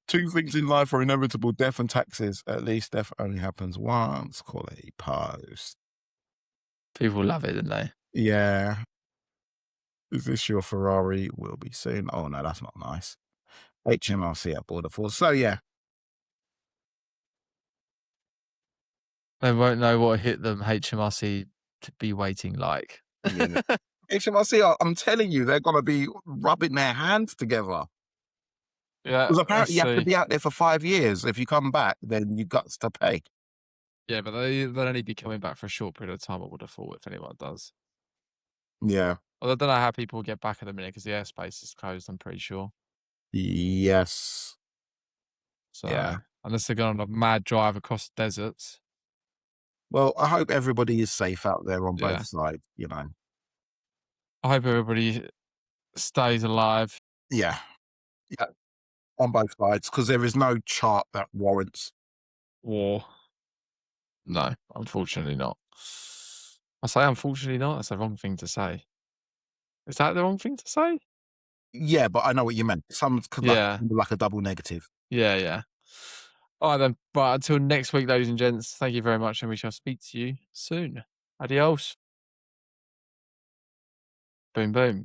Two things in life are inevitable: death and taxes. At least death only happens once. Quality post. People love it, don't they? Yeah. Is this your Ferrari? Will be soon. Oh no, that's not nice. HMRC at Border Force. So yeah, They won't know what hit them HMRC to be waiting like. yeah. HMRC, I'm telling you, they're gonna be rubbing their hands together. Yeah, Because let's apparently you have to see. be out there for 5 years. If you come back, then you got to pay. Yeah, but they'll only be coming back for a short period of time, I would have thought, if anyone does. Yeah. Although I don't know how people get back at the minute because the airspace is closed, I'm pretty sure. Yes. Yeah. So, unless they're going on a mad drive across the deserts. Well, I hope everybody is safe out there on both Yeah. sides, you know. I hope everybody stays alive. Yeah. Yeah. On both sides, because there is no chart that warrants. War. No, unfortunately not. I say unfortunately not. That's the wrong thing to say. Is that the wrong thing to say? Yeah, but I know what you meant. Some could Yeah. like a double negative. Yeah, yeah. All right then. But until next week, ladies and gents, thank you very much, and we shall speak to you soon. Adios. Boom, boom.